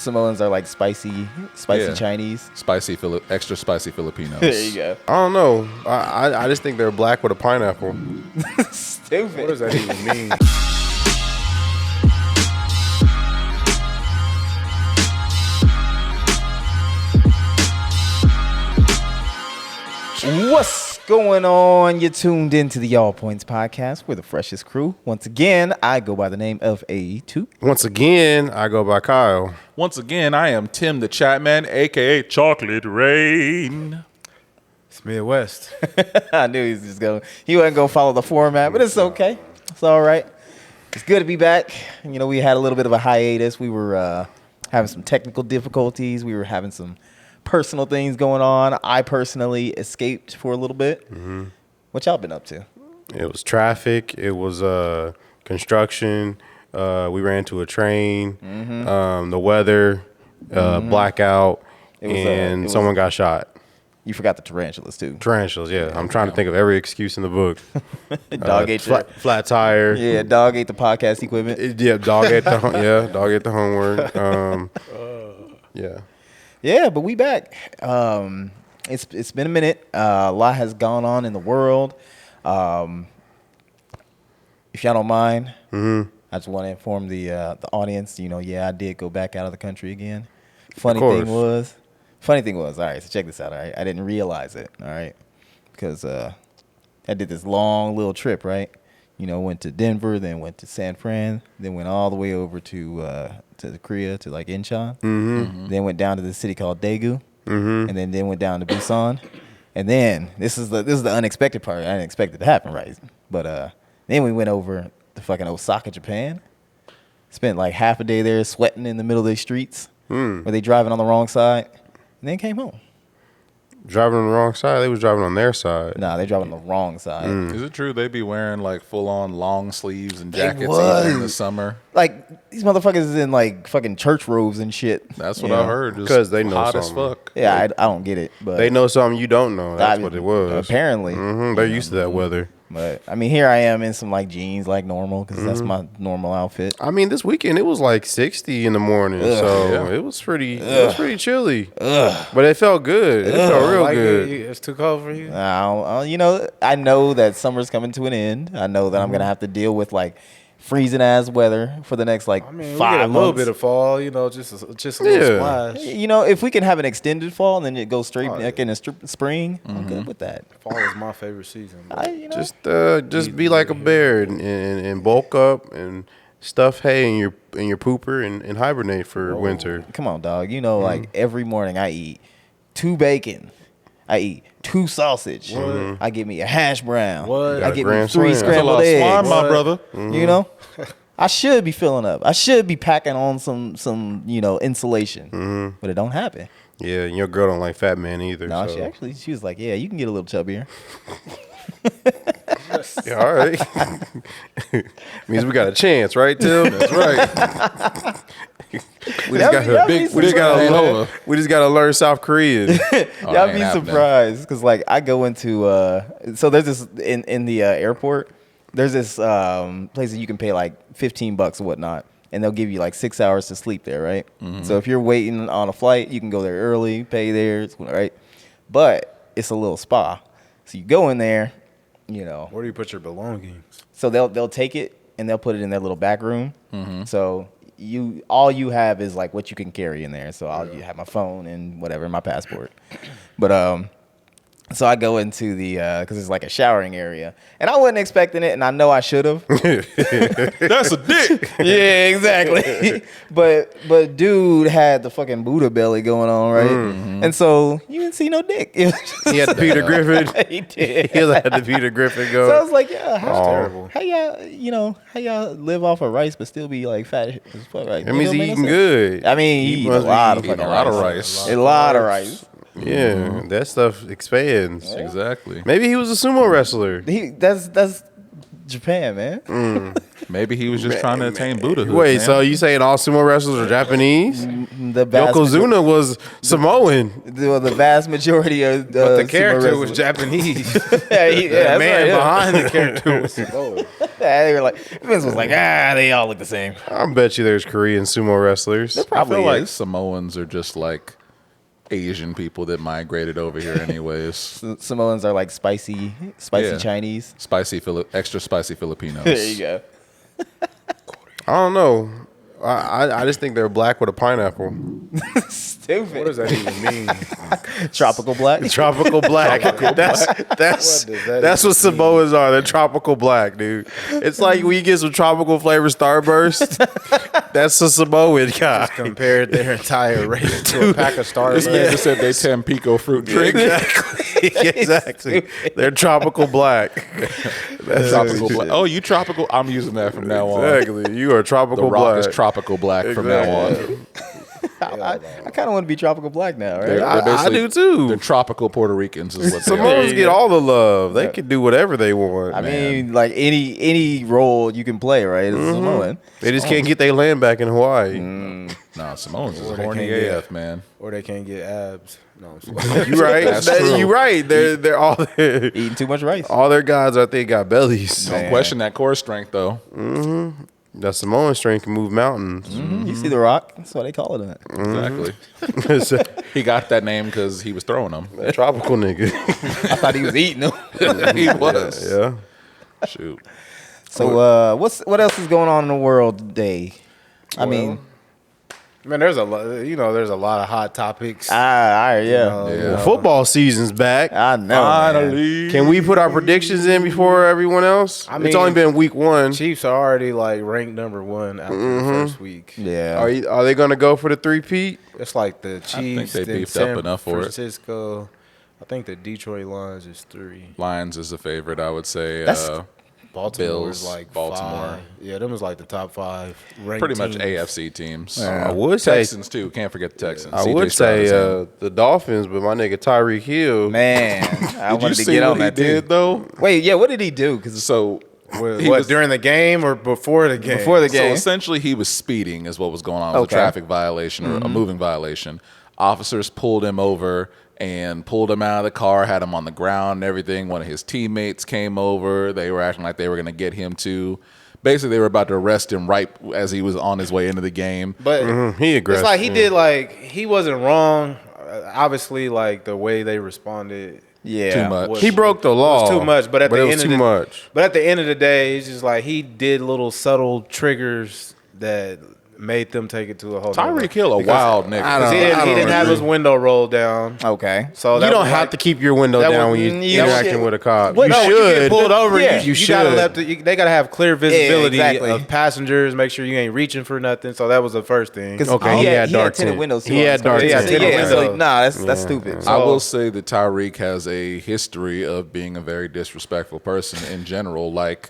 Samoans are like spicy Chinese. Extra spicy Filipinos. There you go. I don't know. I just think they're black with a pineapple. Stupid. What does that even mean? What's going on? You're tuned into the All Points Podcast. We're the freshest crew. Once again, I go by the name of A2. Once again, I go by Kyle. Once again, I am Tim the Chatman, a.k.a. Chocolate Rain. It's Midwest. I knew he wasn't going to follow the format, but it's okay. It's all right. It's good to be back. You know, we had a little bit of a hiatus. We were having some technical difficulties. We were having some personal things going on. I personally escaped for a little bit. Mm-hmm. What y'all been up to? It was traffic. It was construction. We ran into a train. Mm-hmm. The weather, blackout, and someone got shot. You forgot the tarantulas too. Tarantulas, yeah. I'm trying to think of every excuse in the book. Dog ate flat tire. Yeah, dog ate the podcast equipment. Dog ate the homework. Yeah. Yeah, but we back. It's been a minute. A lot has gone on in the world. If y'all don't mind, I just want to inform the audience. You know, I did go back out of the country again. Funny thing was, all right. So check this out. All right, I didn't realize it. All right, because I did this long little trip. Right, you know, went to Denver, then went to San Fran, then went all the way over to Korea, to like Incheon. Mm-hmm. Then went down to the city called Daegu, and then went down to Busan. And then this is the unexpected part. I didn't expect it to happen, right? But then we went over to fucking Osaka, Japan. Spent like half a day there sweating in the middle of the streets where they driving on the wrong side, and then came home. Driving on the wrong side? They was driving on their side. Nah, they driving on the wrong side. Is it true they be wearing like full-on long sleeves and jackets even in the summer? Like, these motherfuckers is in like fucking church robes and shit. That's what I heard. Because they know hot something. as fuck. Yeah, I don't get it. But they know something you don't know. That's what it was. Apparently. They're used to that weather. But, I mean, here I am in some like jeans like normal because that's my normal outfit. I mean, this weekend it was like 60 in the morning. It was pretty chilly. But it felt good. It felt real good. It's too cold for you? You know, I know that summer's coming to an end. I know that I'm going to have to deal with like freezing ass weather for the next like 5 months. We get a little bit of fall, you know, just a little splash. You know, if we can have an extended fall and then it goes straight back in the spring, I'm good with that. Fall is my favorite season. Just be like a bear and bulk up and stuff hay in your pooper and hibernate for winter. Come on, dog. You know, like every morning I eat 2 bacon. I eat 2 sausage. I get me a hash brown. I get me 3 scrambled eggs. Swine, my brother. You know, I should be filling up. I should be packing on some insulation, but it don't happen. Yeah, and your girl don't like fat man either. No, so. she was like, yeah, you can get a little chubbier. Yeah, all right. Means we got a chance, right, Tim? That's right. We just gotta learn South Korean. Y'all be surprised because like I go into so there's this in the airport. There's this place that you can pay like $15 or whatnot, and they'll give you like 6 hours to sleep there, right? So if you're waiting on a flight, you can go there early, pay there, right? But it's a little spa, so you go in there, you know. Where do you put your belongings? So they'll take it and they'll put it in their little back room. So all you have is like what you can carry in there. So you have my phone and whatever, my passport. But so I go into the because it's like a showering area, and I wasn't expecting it, and I know I should have. That's a dick. Yeah, exactly. but dude had the fucking Buddha belly going on, right? And so you didn't see no dick. He had the Peter Griffin. He did. He had the Peter Griffin go. So I was like, yeah, terrible. How y'all live off of rice but still be like fat as fuck? Like, that means he eating good. I mean, he eats a lot of fucking rice. A lot of rice. Yeah, that stuff expands. Exactly. Maybe he was a sumo wrestler. That's Japan, man. Maybe he was just trying to attain Buddhahood. Wait, man. so you saying all sumo wrestlers are Japanese? The vast Yokozuna was Samoan. the vast majority of But the sumo character was wrestlers- Japanese. yeah, The that's man right, yeah. behind the character was Samoan. Yeah, they were like, Vince was like, they all look the same. I bet you there's Korean sumo wrestlers. I Probably feel like is. Samoans are just like Asian people that migrated over here anyways. Samoans are like spicy Yeah. Chinese. Extra spicy Filipinos. There you go. I don't know. I just think they're black with a pineapple. Stupid. What does that even mean? Tropical black. Tropical black. That's What does that that's what even mean? Samoans are. They're tropical black, dude. It's like when you get some tropical flavor Starburst. That's a Samoan guy. Compared their entire race to a pack of stars. This man just said they Tampico fruit drink. Exactly. They're tropical black. That's Tropical black. Oh, you tropical? I'm using that from now on. Exactly. You are The tropical Rock black. is tropical black from now on. I kind of want to be tropical black now, right? They're I basically- do too. They're tropical Puerto Ricans is what they are. Samoans get all the love. They can do whatever they want. I mean, like any role you can play, right? As a Samoan. They just can't get their land back in Hawaii. Nah, Samoans is Or they horny can't get- AF, man. Or they can't get abs. No, I'm sorry. You right? That's true. You right. They're all Eating too much rice. all their gods. I think got bellies. Don't question that core strength though. That Samoan strength can move mountains. You see the Rock? That's why they call it that. Exactly. He got that name because he was throwing them. That tropical nigga. I thought he was eating them. He was. Yeah. Shoot. So what else is going on in the world today? I mean, Man, there's a lot. There's a lot of hot topics. all right, yeah. Yeah. Football season's back. I know. man. Finally. Can we put our predictions in before everyone else? I It's mean, only been week one. Chiefs are already like ranked number one after the first week. Yeah. Are they gonna go for the three-peat? It's like the Chiefs. they then beefed up San enough for it. Francisco. I think the Detroit Lions is 3. Lions is a favorite, I would say. That's- Baltimore Bills, is like Baltimore. 5. Yeah, them is like the top 5 ranked Pretty much teams. AFC teams. I would say Texans too. Can't forget the Texans. I CJ would Stroud say is in. the Dolphins, but my nigga Tyreek Hill. Man, I Did you wanted to see get what on he that did too. though? Wait, yeah, what did he do? Because So What, he was during the game or before the game? before the So game, essentially, he was speeding, is what was going on. It was Okay. a traffic violation or a moving violation. Officers pulled him over and pulled him out of the car, had him on the ground and everything. One of his teammates came over. They were acting like they were going to get him too. Basically, they were about to arrest him right as he was on his way into the game. But He aggressive. it's like he did he wasn't wrong. Obviously, like the way they responded. yeah, Too much. was- He broke the law. was too much, but at the it end was of too the much. But at the end of the day, it's just like he did little subtle triggers that made them take it to a whole. Tyreek Hill, a wild nigga. I 'Cause he don't didn't have agree. his window rolled down, okay. so You that don't was have like- to keep your window that down was- when you you're know, interacting shit. with a cop. What- You no, You get should. pulled over. Yeah. You You gotta should. let they gotta have clear visibility exactly. of passengers. Make sure you ain't reaching for nothing. So that was the first thing. Because Okay, he he had had dark tinted tint. windows. Too He on had his car. dark Yeah, tint. so, Tinted yeah, so windows. nah, that's stupid. I So- will say that Tyreek has a history of being a very disrespectful person in general. Like,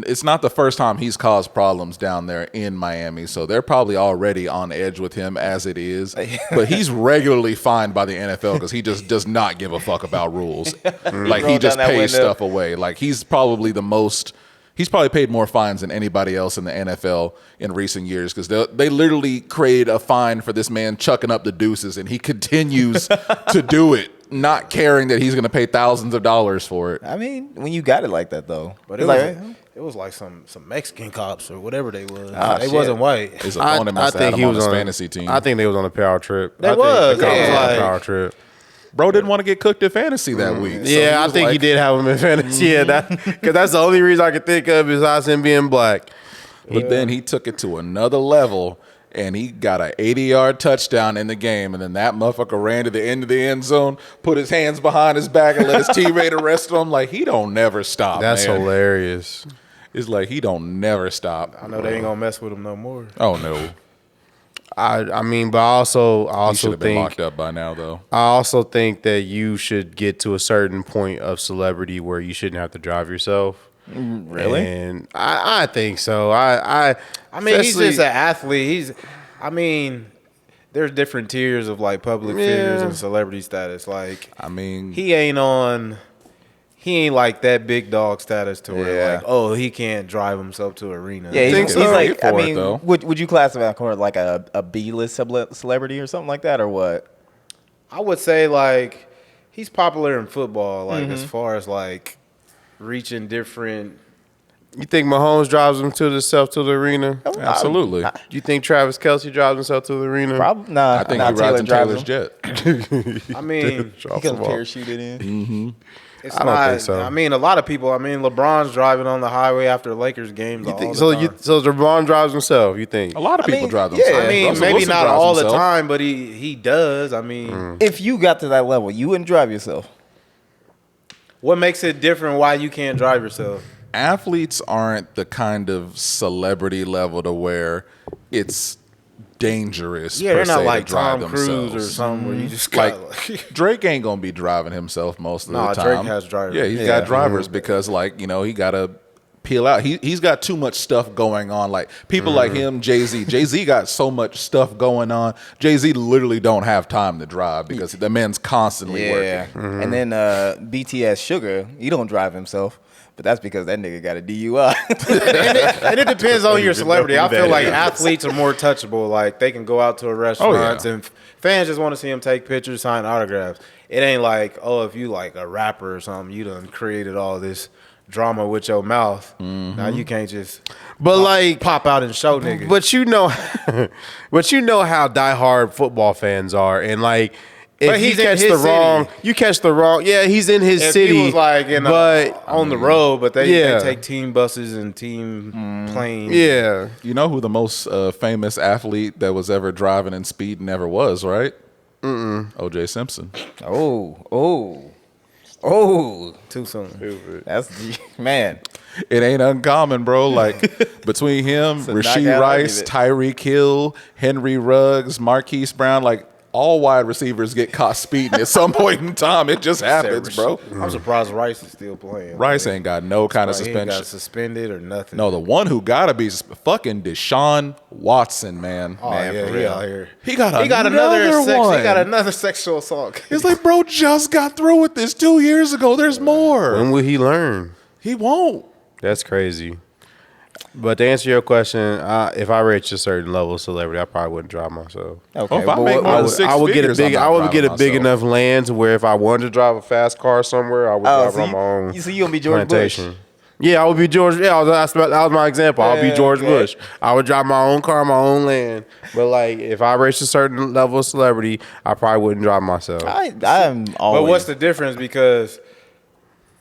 it's not the first time he's caused problems down there in Miami, so they're probably already on edge with him as it is. But he's regularly fined by the NFL because he just does not give a fuck about rules. Like, he Roll just down that pays window. stuff away. Like, he's probably the most. He's probably paid more fines than anybody else in the NFL in recent years because they literally create a fine for this man chucking up the deuces, and he continues to do it, not caring that he's going to pay thousands of dollars for it. I mean, when you got it like that though, But it's it was like some Mexican cops or whatever they was. Ah, they shit. wasn't white. His opponent must have had him on his fantasy team. I think they was on a power trip. They I think was, the cops yeah. was on a Like- power trip. Bro didn't want to get cooked at fantasy that week. So Yeah, I was think he like- did have him in fantasy. Yeah, because that's the only reason I could think of besides him being black. But then he took it to another level, and he got an 80-yard touchdown in the game. And then that motherfucker ran to the end of the end zone, put his hands behind his back, and let his teammate arrest him. Like, he don't never stop, That's man. hilarious. It's like he don't never stop. I know they ain't gonna mess with him no more. Oh, no. I mean, but I also He should have been think locked up by now, though. I also think that you should get to a certain point of celebrity where you shouldn't have to drive yourself. Really? And I think so. I mean, he's especially- just an athlete. There's different tiers of like public figures Yeah. and celebrity status. Like I mean, he ain't on he ain't like that big dog status to where Yeah. like, oh, he can't drive himself to arena. Yeah, think he's so? like, You're I for it, mean, though. would you classify him like a B-list celebrity or something like that, or what? I would say like he's popular in football, like Mm-hmm. as far as like reaching different. You think Mahomes drives himself to the arena? Absolutely. Do you think Travis Kelce drives himself to the arena? Probably nah. I think nah, he rides in drives Taylor's him. jet. I mean, He comes parachuted in. it's I don't not. think so. I mean, a lot of people. I mean, LeBron's driving on the highway after Lakers games all the So time. so LeBron drives himself? You think? A lot of people mean, drive yeah. themselves. I mean, Russell maybe Wilson not drives all the himself. time, but he does. I mean, If you got to that level, you wouldn't drive yourself. what makes it different? Why you can't drive yourself? Athletes aren't the kind of celebrity level to where it's dangerous. Yeah, they're per not se, like to drive Tom Cruise or themselves. something where you just Like got Drake ain't gonna be driving himself most of Nah, the Drake time. has drivers. Yeah, he's Yeah. got drivers because he gotta peel out. He's got too much stuff going on. Like people like him, Jay-Z. Jay-Z got so much stuff going on. Jay-Z literally don't have time to drive because the man's constantly Yeah. working. And then BTS Sugar, he don't drive himself. But that's because that nigga got a DUI. and it depends on your celebrity. I know who feel that like is. athletes are more touchable. Like they can go out to a restaurant yeah. and fans just want to see them take pictures, sign autographs. It ain't like, oh, if you like a rapper or something, you done created all this drama with your mouth. Now you can't just But like, pop out and show niggas. but you know how diehard football fans are, and like. If But he's you in catch his the wrong, city. you catch the wrong. Yeah, he's in his if city. he was like on the road, but they Yeah. take team buses and team planes. Yeah, You know who the most famous athlete that was ever driving and speeding ever was, right? O.J. Simpson. oh. Too soon. That's man. It ain't uncommon, bro. Like between him, a Rasheed knockout Rice, Tyreek Hill, Henry Ruggs, Marquise Brown, like all wide receivers get caught speeding at some point in time. It just happens, bro. I'm surprised Rice is still playing. Rice ain't got no kind of He ain't got suspension. suspended or nothing. No, the one who gotta be fucking Deshaun Watson, man. Oh, Man, yeah, for he real. out here. He got He got another one. He got another sexual assault. It's like, bro, just got through with this 2 years ago. There's more. when will he learn? He won't. That's crazy. But to answer your question, if I reach a certain level of celebrity, I probably wouldn't drive myself. Okay. if I but make what- more I than would, six I would get a figures, big. I'm I not would get a driving big myself. enough land to where if I wanted to drive a fast car somewhere, I would drive so on my own. you gonna be George plantation. Bush. Yeah, I would be George. Yeah, that was my example. I would be Yeah, George okay. Bush. I would drive my own car, my own land. But like, if I reached a certain level of celebrity, I probably wouldn't drive myself. I'm always. But what's the difference? Because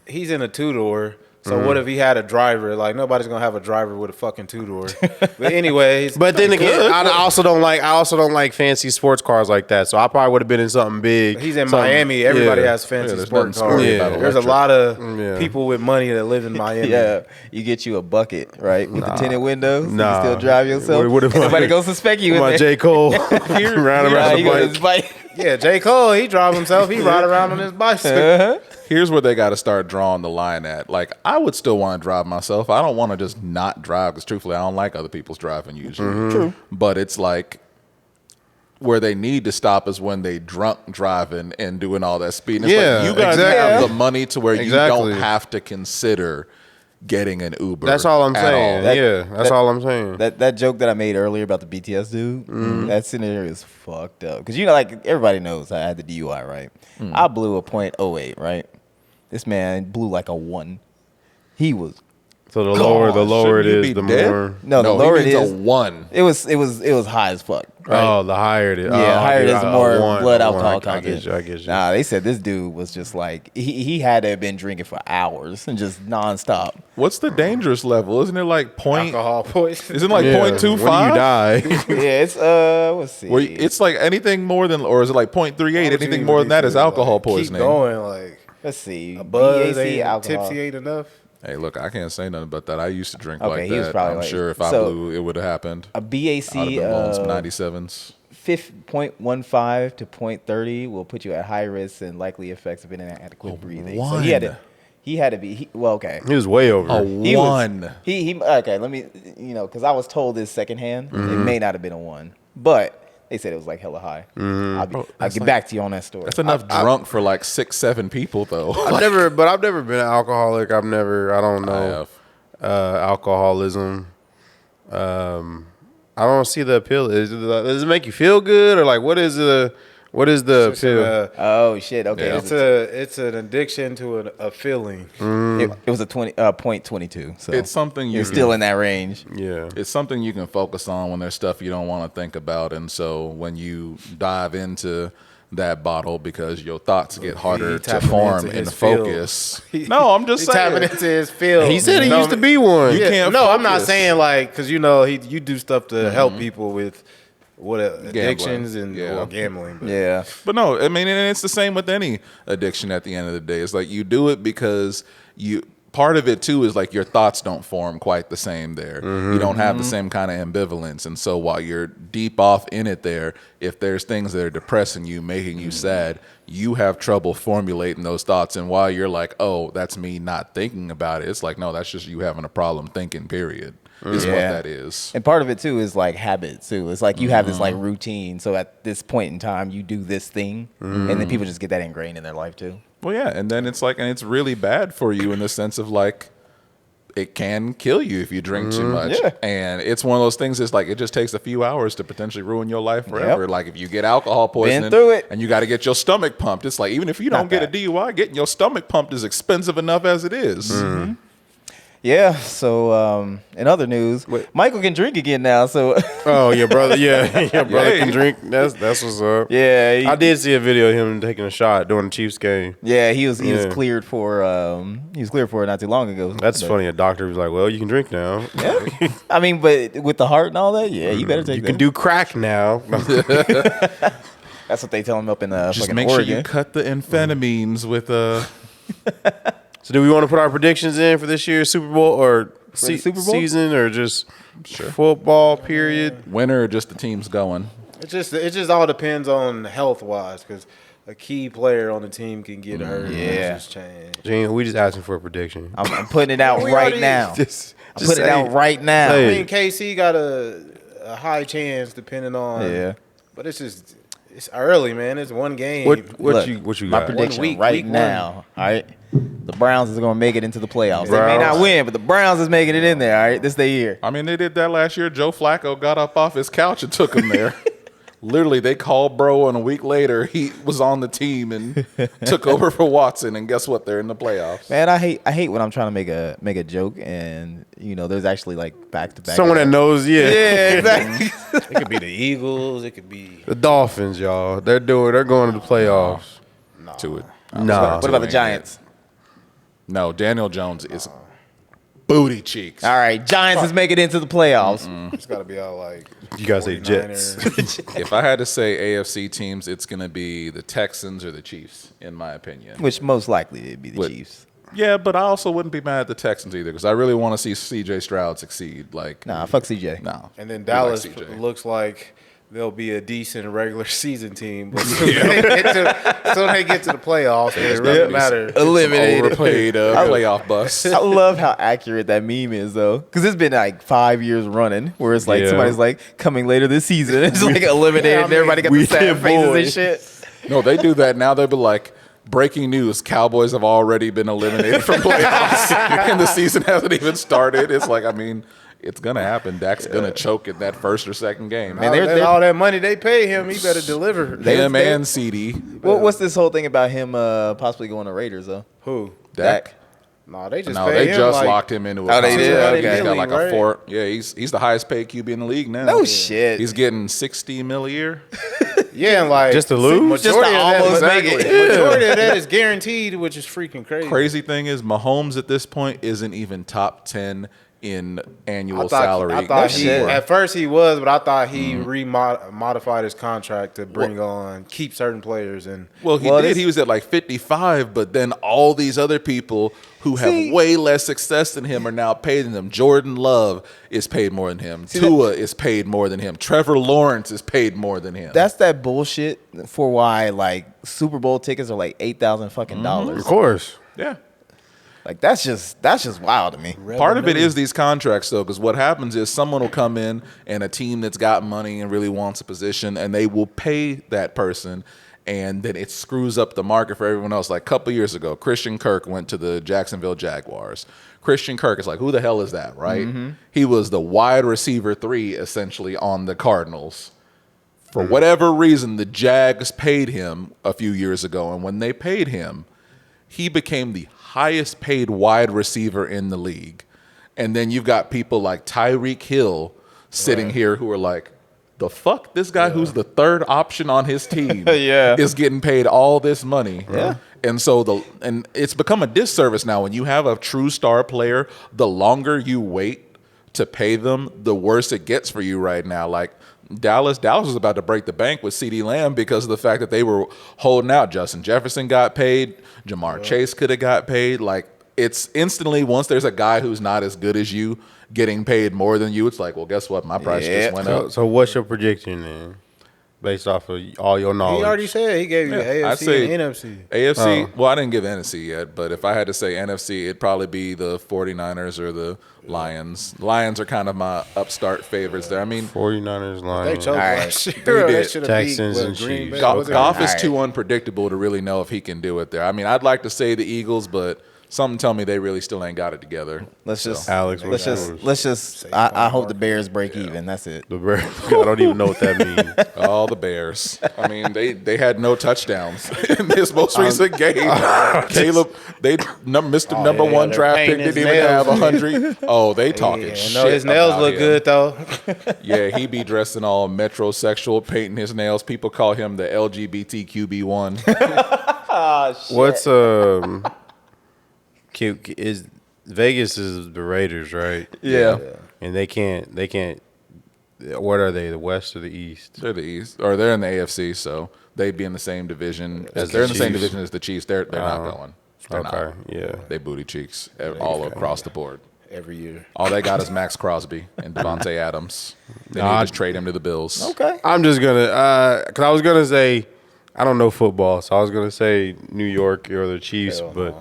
he's in a two-door. So what if he had a driver? Like nobody's gonna have a driver with a fucking two-door. But anyways, But then again, I also don't like fancy sports cars like that. So I probably would have been in something big. he's in something- Miami. Everybody yeah. has fancy there's sports nothing cars. scary about There's a electric. lot of Yeah. people with money that live in Miami. Yeah, you get you a bucket, right, with the tinted windows. Nah. You still drive yourself. What if Nobody I- gonna suspect you in My there. J. Cole round Nah, around you the gonna bike. just bite. Yeah, J. Cole, he drive himself. He ride around on his bicycle. Uh-huh. Here's where they got to start drawing the line at. Like, I would still want to drive myself. I don't want to just not drive because, truthfully, I don't like other people's driving usually. True. But it's like where they need to stop is when they drunk driving and doing all that speeding. It's Yeah, like you got to exactly. have the money to where you Exactly. don't have to consider getting an Uber. That's all I'm at saying. all. That- Yeah, that's that- all I'm saying. That joke that I made earlier about the BTS dude, that scenario is fucked up. Because, like, everybody knows I had the DUI, right? I blew a .08, right? This man blew like a 1. He was So the lower Shouldn't it you is, be the dead? more. no, the he lower it needs is. a 1. It was high as fuck. Right? Oh, the higher it is. Yeah, oh, higher it dude, is, the a more one, blood a one. alcohol I content. get you. I get you. Nah, they said this dude was just like he had to have been drinking for hours and just nonstop. What's the dangerous level? Isn't it like point? Alcohol poison. Isn't it like Yeah, 0.25? When you die. Yeah, it's let's see. Where it's like anything more than, or is it like 0.38? Why would you Anything even more than do that is that? alcohol Like, poisoning. Keep going, like Let's see. a buzz BAC ain't alcohol. tipsy ain't enough. Hey, look, I can't say nothing about that. I used to drink Okay, like he was that. probably I'm like- sure if I so- blew, it would have happened. A BAC I'd have been blowing some 97s. 0.15 to 0.30 will put you at high risk and likely effects of inadequate breathing. So one. he had to be well, okay. He was way over. A He was- 1. He okay, let me because I was told this secondhand. It may not have been a 1. But They said it was like hella high. Mm-hmm. I'll get back to you on that story. That's enough drunk for like 6-7 people though. I've never been an alcoholic. I don't know alcoholism. I don't see the appeal. Does it make you feel good, or like what is the appeal? Oh shit! Okay, Yeah. It's an addiction to a feeling. it was a 20.22. So It's something you're still in that range. Yeah. It's something you can focus on when there's stuff you don't want to think about, and so when you dive into that bottle because your thoughts get harder to tapping form into and his focus. No, I'm just He's tapping saying. into his field. He said he used to be one. You can't No, I'm not focus. saying like because you do stuff to help people with addictions and Yeah. gambling. But Yeah. But no, I mean, and it's the same with any addiction at the end of the day. It's like you do it because part of it too is like your thoughts don't form quite the same there. You don't have the same kind of ambivalence. And so while you're deep off in it there, if there's things that are depressing you, making you sad, you have trouble formulating those thoughts. And while you're like, oh, that's me not thinking about it, it's like, no, that's just you having a problem thinking, period. Is what that is. And part of it too is like habit too. It's like you have this like routine. So at this point in time, you do this thing, and then people just get that ingrained in their life too. Well, yeah, and then it's like, and it's really bad for you in the sense of like, it can kill you if you drink too much. Yeah. And it's one of those things. It's like it just takes a few hours to potentially ruin your life forever. Yep. Like if you get alcohol poisoning, through it. and you got to get your stomach pumped. It's like even if you don't get a DUI, getting your stomach pumped is expensive enough as it is. Yeah. So in other news, Michael can drink again now. So Oh, your brother, yeah, your brother Hey. can drink. That's what's up. yeah, I did see a video of him taking a shot during the Chiefs game. Yeah, he was Yeah. cleared for it not too long ago. That's But- funny. A doctor was like, "Well, you can drink now. I mean, but with the heart and all that, yeah, you better take You that. can do crack now." That's what they tell him up in Just fucking make Oregon. sure you cut the amphetamines with So, do we want to put our predictions in for this year's Super Bowl or the Super Bowl? season or just football period? winner or just the teams going. it just all depends on health wise because a key player on the team can get hurt. and Yeah. just change. Gene, we just asking for a prediction. I'm putting it out We right already- now. Just I'm putting it say out right now. Say I it. mean, KC got a high chance depending on. Yeah. But it's early, man. It's one game. What Look, you my got? prediction week, right week one. now. All right, the Browns is going to make it into the playoffs. They may Browns. not win, but the Browns is making it in there. All right, this day year. I mean, they did that last year. Joe Flacco got up off his couch and took him there. Literally, they called bro, and a week later, he was on the team and took over for Watson. And guess what? They're in the playoffs. Man, I hate when I'm trying to make a joke and there's actually like back to back. Someone that knows, Yeah, exactly. It could be the Eagles. It could be. the Dolphins, y'all. They're going to the playoffs. To it. Nah. What about the Giants? No, Daniel Jones is booty cheeks. All right, Giants is making it into the playoffs. It's got to be all like. You gotta say Jets. 49ers. If I had to say AFC teams, it's going to be the Texans or the Chiefs, in my opinion. Which most likely it'd be the What- Chiefs. Yeah, but I also wouldn't be mad at the Texans either because I really want to see C.J. Stroud succeed. Like, Nah, fuck CJ. no. And then We Dallas like CJ. looks like they'll be a decent regular season team. But soon they get to the playoffs, it doesn't matter. Eliminated. Overpaid playoff bus. I love how accurate that meme is, though, because it's been like 5 years running, where it's like Yeah. somebody's like coming later this season, it's like eliminated, Yeah, I and everybody got we the sad did faces and boys. shit. No, they do that now. They'll be like, breaking news: Cowboys have already been eliminated from playoffs, and the season hasn't even started. It's like, I mean, it's gonna happen. Dak's gonna choke in that first or second game. Man, they're- all that money they pay him, he better deliver. Him and CD. What's this whole thing about him possibly going to Raiders though? Who? Dak. No, they just No, pay they him just like, locked him into a Oh, they did? contract. Okay. He's got like a Right? 4. Yeah, he's the highest paid QB in the league now. No shit. He's getting $60 million a year. Yeah, and like Just to lose? Majority Just to of that- almost make it. Majority of that is guaranteed, which is freaking crazy. Crazy thing is, Mahomes at this point isn't even top 10 in annual I thought salary. he, shit. at first he was, but I thought he modified his contract to bring on keep certain players and Well, he Well, did. this- He was at like 55, but then all these other people who have See- way less success than him are now paid than him. Jordan Love is paid more than him. Tua is paid more than him. Trevor Lawrence is paid more than him. That's that bullshit for why like Super Bowl tickets are like $8,000 fucking dollars. Of course. yeah. Like that's just wild to me. Part of it is these contracts, though, because what happens is someone will come in and a team that's got money and really wants a position, and they will pay that person, and then it screws up the market for everyone else. Like a couple years ago, Christian Kirk went to the Jacksonville Jaguars. Christian Kirk is like, who the hell is that, right? He was the wide receiver 3, essentially, on the Cardinals. For whatever reason, the Jags paid him a few years ago, and when they paid him, he became the highest paid wide receiver in the league. And then you've got people like Tyreek Hill sitting here who are like, the fuck? This guy who's the third option on his team is getting paid all this money. Yeah. And so and it's become a disservice now when you have a true star player, the longer you wait to pay them, the worse it gets for you right now. Like Dallas was about to break the bank with CeeDee Lamb because of the fact that they were holding out. Justin Jefferson got paid. Jamar Chase could have got paid. Like, it's instantly, once there's a guy who's not as good as you getting paid more than you, it's like, well, guess what? My price just went up. So what's your prediction then? Based off of all your knowledge. He already said he gave you AFC I'd say and NFC. AFC, well, I didn't give NFC yet, but if I had to say NFC, it'd probably be the 49ers or the Lions. Lions are kind of my upstart favorites there. I mean, 49ers, They Lions. choked right. last year. They They did. should have Texans beat, and Green Chiefs. Bay. Goff, Was it- Goff is All right. too unpredictable to really know if he can do it there. I mean, I'd like to say the Eagles, but something tell me they really still ain't got it together. Let's just Alex, what's let's yours? just I hope the Bears break even. That's it. The Bears. I don't even know what that means. All the Bears. I mean, they had no touchdowns in this most recent game. Caleb, Mr. Number yeah, One they're draft pick painting his didn't even have nails. 100. Oh, they talking Yeah, shit. no, his nails about look him. good though. Yeah, he be dressed in all metrosexual, painting his nails. People call him the LGBTQB1. What's is Vegas is the Raiders, right? Yeah. And they can't. What are they? The West or the East? They're the East, or they're in the AFC, so they'd be in the same division. As They're the in the same Chiefs. division as the Chiefs. They're not going. They're Okay, not. yeah. They booty cheeks all across the board. Every year. All they got is Max Crosby and Devontae Adams. They need to just trade him to the Bills. Okay. I'm just gonna because I was gonna say I don't know football, so I was gonna say New York or the Chiefs, Hell but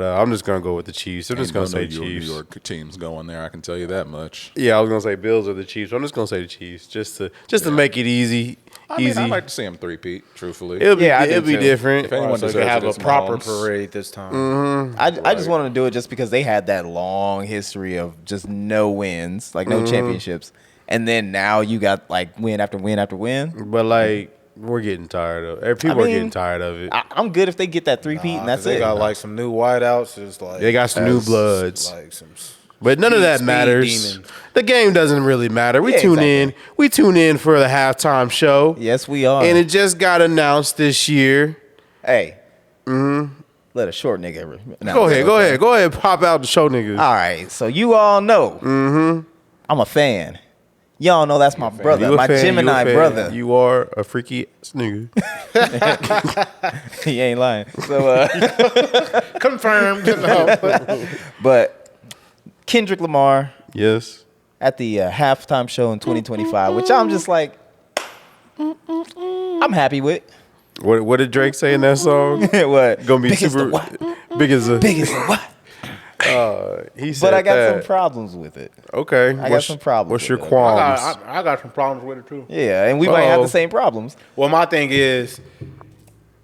no. I'm just gonna go with the Chiefs. I'm just gonna say New Chiefs. New York teams going there. I can tell you that much. Yeah, I was gonna say Bills or the Chiefs. I'm just gonna say the Chiefs just to make it easy. I mean, easy. I'd like to see him three-peat, truthfully. It'll be Yeah, I do it'll be too. different. If anyone So they deserves have it, a it's proper Mahomes. parade this time. I just wanted to do it just because they had that long history of just no wins, like no championships, and then now you got like win after win after win. But like we're getting tired of it. People are getting tired of it. I'm good if they get that 3-peat and that's They it. got like some new whiteouts. It's like They got some new bloods. Like some. But none of that Speed matters. demons. The game doesn't really matter. We Yeah, tune exactly. in. We tune in for the halftime show. Yes, we are. And it just got announced this year. Hey, let a short nigga. Go ahead. Pop out the show, niggas. All right, so you all know I'm a fan. Y'all know that's my brother, You a my fan, you a Gemini fan. brother. You are a freaky ass nigga. He ain't lying. So, Confirmed. No. but Kendrick Lamar Yes. at the halftime show in 2025, which I'm just like, I'm happy with. What did Drake say in that song? What? Gonna be Big as the super what? big as a Big as the what? he said But I got that. some problems with it. Okay. I got some problems What's your with it. qualms? I got some problems with it too. Yeah, and we might have Uh-oh. the same problems. Well, my thing is,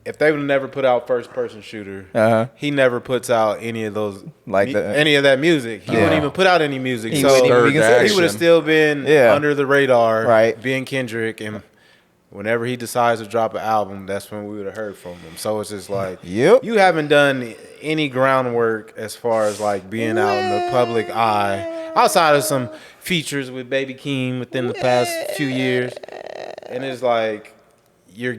if they would have never put out first person shooter, Uh-huh. he never puts out any of those Like any of that music. He wouldn't even put out any music. He So wouldn't even be considered. he would have still been Yeah. under the radar, Right. being Kendrick, and whenever he decides to drop an album, that's when we would have heard from him. So it's just like, Yep. you haven't done any groundwork as far as like being out in the public eye, outside of some features with Baby Keem within the past few years, and it's like you're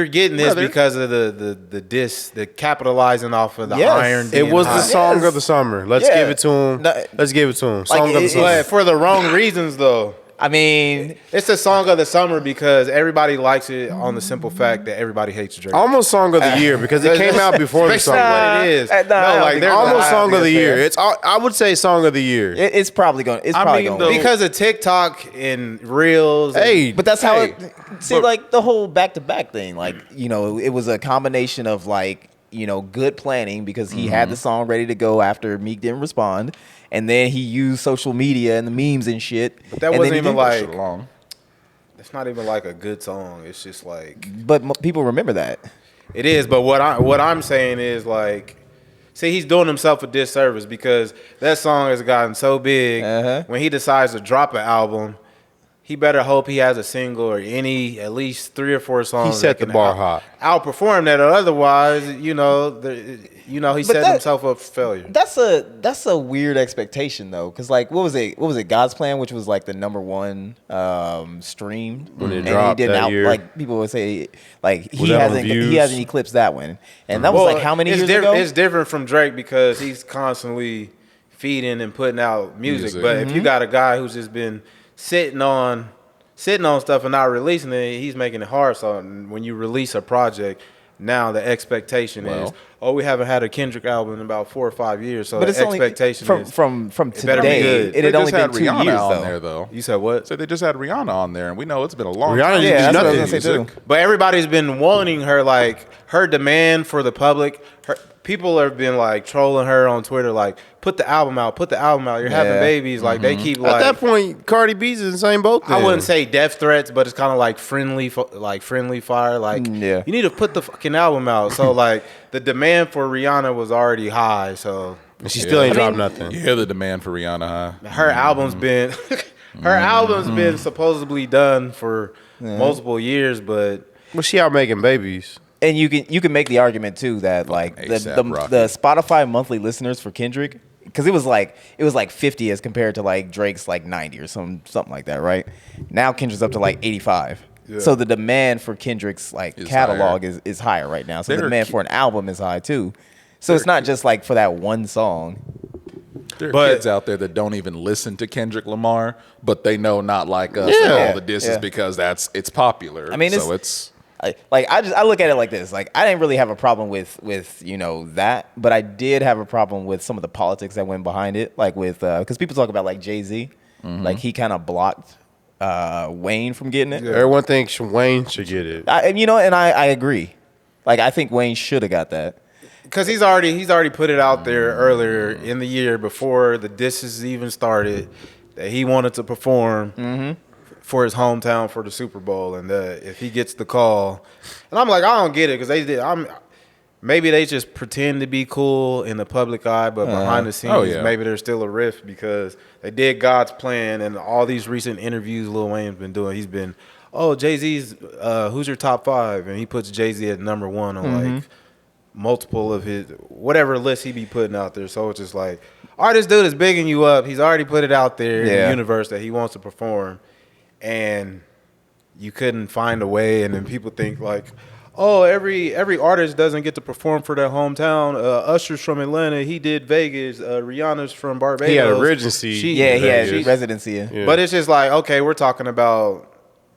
getting this Brother. because of the diss, the capitalizing off of the Yes. iron. It being was the hot. song Yes. of the summer. Let's Yeah. give it to him. No, Let's give it to him. Song of the it- summer. But for the wrong reasons, though. I mean, It's a song of the summer because everybody likes it on the simple fact that everybody hates Drake. Almost song of the year because it came out before the Basically summer. what it is. Nah, I don't like think there's so. Almost song of the that's year. fair. It's I would say song of the year. it's probably going. It's I probably mean, going. though- because of TikTok and Reels. Hey, But that's how hey, it. See, like the whole back-to-back thing. Like it was a combination of like good planning because he had the song ready to go after Meek didn't respond, and then he used social media and the memes and shit. But that and wasn't then he even did- Push it like. along. It's not even like a good song. It's just like But people remember that. it is. But what I'm saying is like, see, he's doing himself a disservice because that song has gotten so big. Uh-huh. When he decides to drop an album, he better hope he has a single or at least 3 or 4 songs. He set that the can bar high. Outperform that, or otherwise, he set himself up for failure. That's a weird expectation though, because like what was it God's Plan, which was like the #1 streamed When it and dropped that year. like people would say like Was that on views? he hasn't eclipsed that one, and that was like how many years ago? It's different from Drake because he's constantly feeding and putting out music. But if Mm-hmm. you got a guy who's just been sitting on stuff and not releasing it, he's making it hard. So when you release a project, now the expectation is, we haven't had a Kendrick album in about 4 or 5 years. So but the it's only expectation from is from it better be today. good. It had They only just been had 2 Rihanna years on there though. You said what? So they just had Rihanna on there, and we know it's been a long Rihanna time. didn't Yeah, do that's what I was nothing. gonna say too. But everybody's been wanting her, like her demand for the public. People have been like trolling her on Twitter, like put the album out, You're having Yeah. babies, like they keep At like. that point, Cardi B's in the same boat. I then. wouldn't say death threats, but it's kind of like friendly fire. Like Yeah. you need to put the fucking album out. So like the demand for Rihanna was already high. So And she still ain't dropped nothing. You hear the demand for Rihanna, huh? her album's been supposedly done for multiple years, but Well, she out making babies. And you can make the argument too that like A$AP the Rocky. Spotify monthly listeners for Kendrick, because it was like 50 as compared to like Drake's like 90 or something like that, right? Now Kendrick's up to like 85. So the demand for Kendrick's like Is catalog higher. is higher right now. So the There are demand for an album is high too. So it's not just like for that one song. There are But- kids out there that don't even listen to Kendrick Lamar, but they know not like us Yeah. and all the disses Yeah. because it's popular. I mean, so it's I look at it like this. Like I didn't really have a problem with that, but I did have a problem with some of the politics that went behind it. Like with because people talk about like Jay-Z, like he kind of blocked Wayne from getting it. Everyone thinks Wayne should get it. And I agree. Like I think Wayne should have got that. because he's already put it out there earlier in the year before the disses even started that he wanted to perform for his hometown for the Super Bowl, and if he gets the call, and I'm like, I don't get it because they did. Maybe they just pretend to be cool in the public eye, but behind the scenes, maybe there's still a rift because they did God's Plan, and all these recent interviews Lil Wayne's been doing, he's been, Jay-Z's, who's your top 5? And he puts Jay-Z at #1 on like multiple of his, whatever list he be putting out there. So it's just like, all right, this dude is bigging you up. He's already put it out there in the universe that he wants to perform, and you couldn't find a way, and then people think like, every artist doesn't get to perform for their hometown. Usher's from Atlanta, he did Vegas. Rihanna's from Barbados. He had a residency. He had Vegas. residency. Yeah. But it's just like, okay, we're talking about,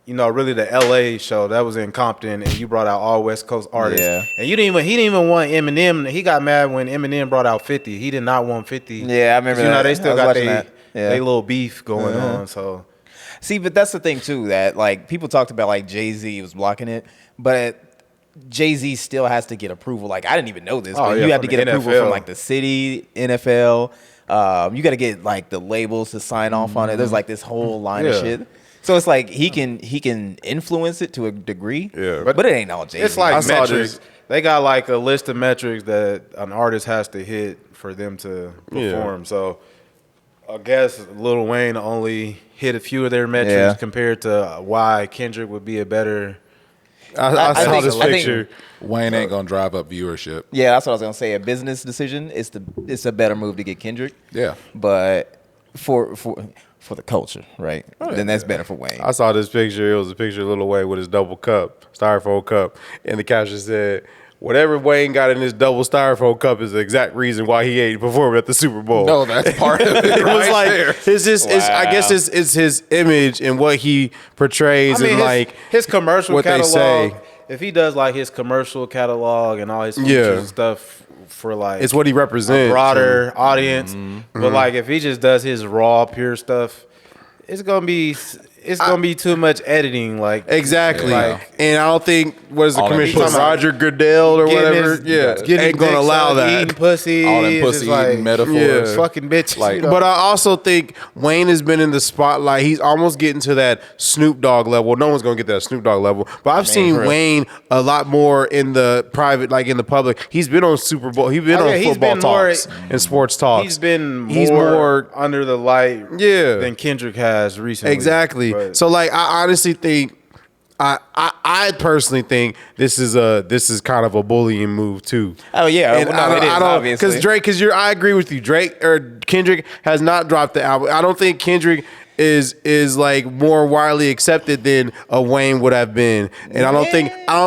really the LA show that was in Compton, and you brought out all West Coast artists. Yeah. And he didn't even want Eminem. He got mad when Eminem brought out 50. He did not want 50. Yeah, I remember 'Cause, that. they still I was got watching that. Yeah. they little beef going on. So See, but that's the thing too, that like people talked about like Jay-Z was blocking it, but Jay-Z still has to get approval. Like I didn't even know this, but you have to from get the approval NFL. from like the city, NFL. You got to get like the labels to sign off on it. There's like this whole line of Yeah. shit. So it's like he can influence it to a degree, Yeah. but it ain't all Jay-Z. it's like I saw metrics. this. They got like a list of metrics that an artist has to hit for them to perform. So I guess Lil Wayne only hit a few of their metrics Yeah. compared to why Kendrick would be a better. I saw think- this I think- picture. Wayne ain't gonna drive up viewership. Yeah, that's what I was gonna say. A business decision is it's a better move to get Kendrick. Yeah. But for the culture, right? Then that's better for Wayne. I saw this picture. It was a picture of Lil Wayne with his double cup, styrofoam cup, and the caption said, "Whatever Wayne got in his double styrofoam cup is the exact reason why he ain't performed at the Super Bowl." No, that's part of it. It was right like there. I guess it's his image and what he portrays, and like his commercial what they catalog. say. If he does like his commercial catalog and all his features and stuff for like It's what he represents. a broader audience, but like if he just does his raw, pure stuff, it's gonna be it's gonna be too much editing. Like Exactly. like And I don't think what is the All them commissioner pussy. Roger Goodell or getting whatever. his- Ain't gonna dick allow sucked, that. Eating pussy, All them it's pussy just eating metaphors. Yeah. fucking bitches. Like- you know? But I also think Wayne has been in the spotlight. He's almost getting to that Snoop Dogg level. No one's gonna get that Snoop Dogg level. But I've seen for real. Wayne a lot more in the private, like in the public. He's been on Super Bowl. He's been Oh, on yeah, he's football been more- talks and sports talks. he's been He's more under the light, Yeah. than Kendrick has recently. Exactly. But- So like I honestly think I personally think this is kind of a bullying move too. Oh yeah, And no, I it is, don't obviously. because Drake, I agree with you. Drake or Kendrick has not dropped the album. I don't think Kendrick is like more widely accepted than a Wayne would have been, and I don't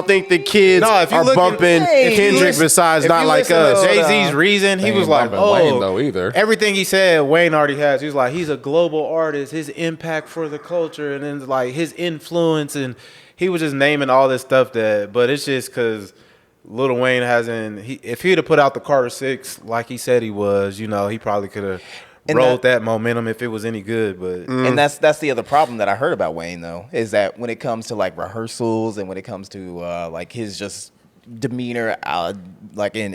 think the kids No, if you are look bumping if you Kendrick listen- besides if not you like listen us. to Jay-Z's reason, he They was ain't like, bumping Wayne, though, either. Everything he said, Wayne already has. He was like, he's a global artist, his impact for the culture, and then like his influence, and he was just naming all this stuff but it's just because Lil Wayne hasn't. If he'd have put out the Carter 6 like he said he was, he probably could have rode that momentum if it was any good. But And that's the other problem that I heard about Wayne though, is that when it comes to like rehearsals and when it comes to like his just demeanor, like in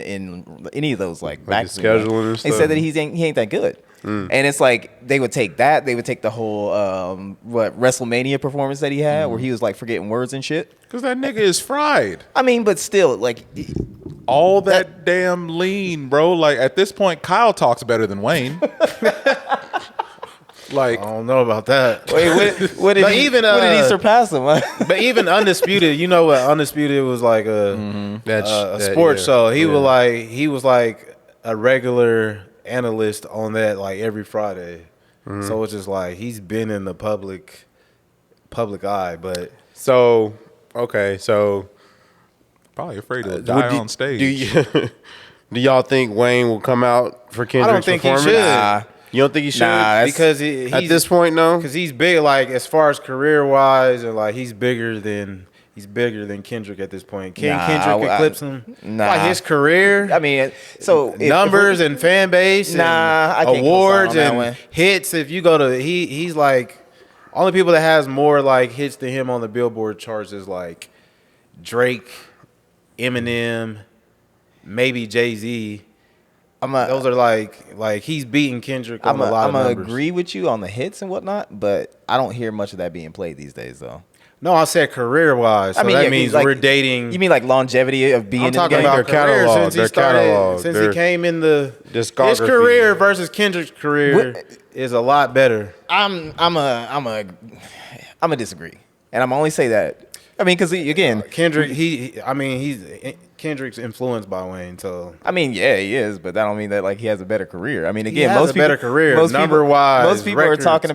any of those like back the scheduling and they stuff. said that he ain't that good. And it's like they would take the whole WrestleMania performance that he had where he was like forgetting words and shit. Because that nigga is fried. I mean, but still, like All that damn lean, bro. Like at this point, Kyle talks better than Wayne. Like I don't know about that. wait, what did But he, even, what did he uh, surpass him? But even Undisputed, you know what Undisputed was like a sports show. He was like a regular analyst on that like every Friday. So it's just like he's been in the public eye, but So okay, so probably afraid to die on stage. Do y'all think Wayne will come out for Kendrick's think he performance? should. Nah. You don't think he should? Nah, that's- because he's At this point, no. because he's big, like as far as career wise, and like he's bigger than Kendrick at this point. Can Nah, Kendrick eclipse him? nah. Like his career, I mean, so if numbers we're- and fan base, Nah, I and can't awards co-sign on that and one. hits. If you go to he's like only people that has more like hits than him on the Billboard charts is like Drake, Eminem, maybe Jay-Z. Those are like he's beating Kendrick on a lot of I'm numbers. gonna agree with you on the hits and whatnot, but I don't hear much of that being played these days, though. No, I said career wise. So that yeah, means like, we're dating. You mean like longevity of being I'm in the talking game? about Their career catalog, since he their started, catalog, since their he came in his discography. career versus Kendrick's career is a lot better. I'm a disagree, and I'm only say that. I mean, because again, Kendrick, Kendrick's influenced by Wayne, so I mean, yeah, he is, but that don't mean that like he has a better career. I mean, again, has most a people, better career, most number-wise, Most people records. are talking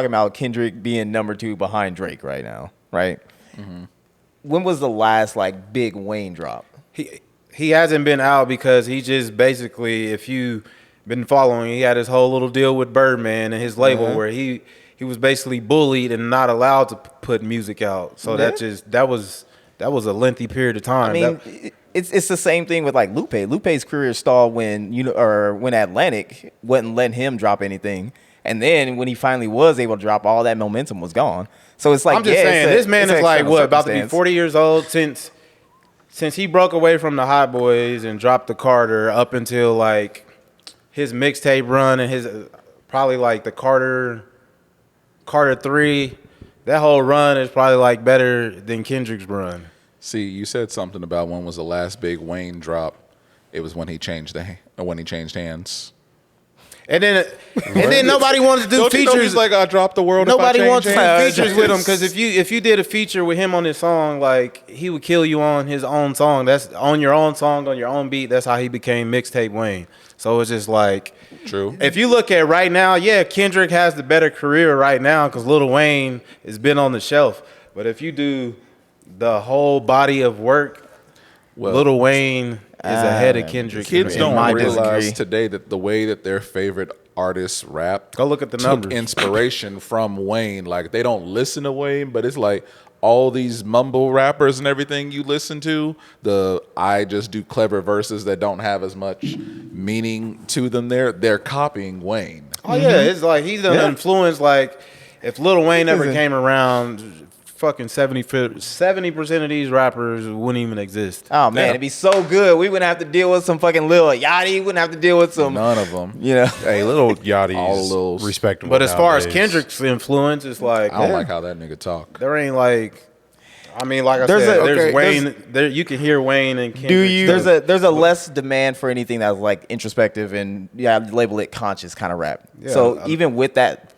about Kendrick being number 2 behind Drake right now, right? Mm-hmm. When was the last like big Wayne drop? he hasn't been out because he just basically, if you been following, he had his whole little deal with Birdman and his label where he was basically bullied and not allowed to put music out. So that was a lengthy period of time. I mean, it's the same thing with like Lupe. Lupe's career stalled when when Atlantic wouldn't let him drop anything, and then when he finally was able to drop, all that momentum was gone. So it's like I'm just saying, this man it's is like external about to be circumstance. 40 years old since he broke away from the Hot Boys and dropped the Carter up until like his mixtape run and his probably like the Carter 3. That whole run is probably like better than Kendrick's run. See, you said something about when was the last big Wayne drop. It was when he changed hands. And then nobody wanted to do Don't you know features. he's like, I dropped the world. Nobody if I wants to change do hands? features with him because if you did a feature with him on this song, like he would kill you on his own song. That's on your own song, on your own beat. That's how he became Mixtape Wayne. So it's just like, True. if you look at right now, yeah, Kendrick has the better career right now because Lil Wayne has been on the shelf. But if you do the whole body of work, Lil Wayne is ahead of Kendrick. Kids in don't my realize disagree. today that the way that their favorite artists rap Go look at the took numbers. inspiration from Wayne. Like they don't listen to Wayne, but it's like all these mumble rappers and everything you listen to, I just do clever verses that don't have as much meaning to them. They're copying Wayne. Oh yeah, it's like he's done influence. Like if Lil Wayne never came around, fucking 70% of these rappers wouldn't even exist. Oh man, it'd be so good. We wouldn't have to deal with some fucking Lil Yachty. We wouldn't have to deal with some None of them. You know, Hey, little Yachty All is those. respectable. But as far as nowadays. Kendrick's influence, it's like I don't like how that nigga talk. there ain't like. I mean, like I There's said, a- there's okay, Wayne. There you can hear Wayne and Kendrick. Do you- there's a less demand for anything that's like introspective and label it conscious kind of rap. Yeah, So even with that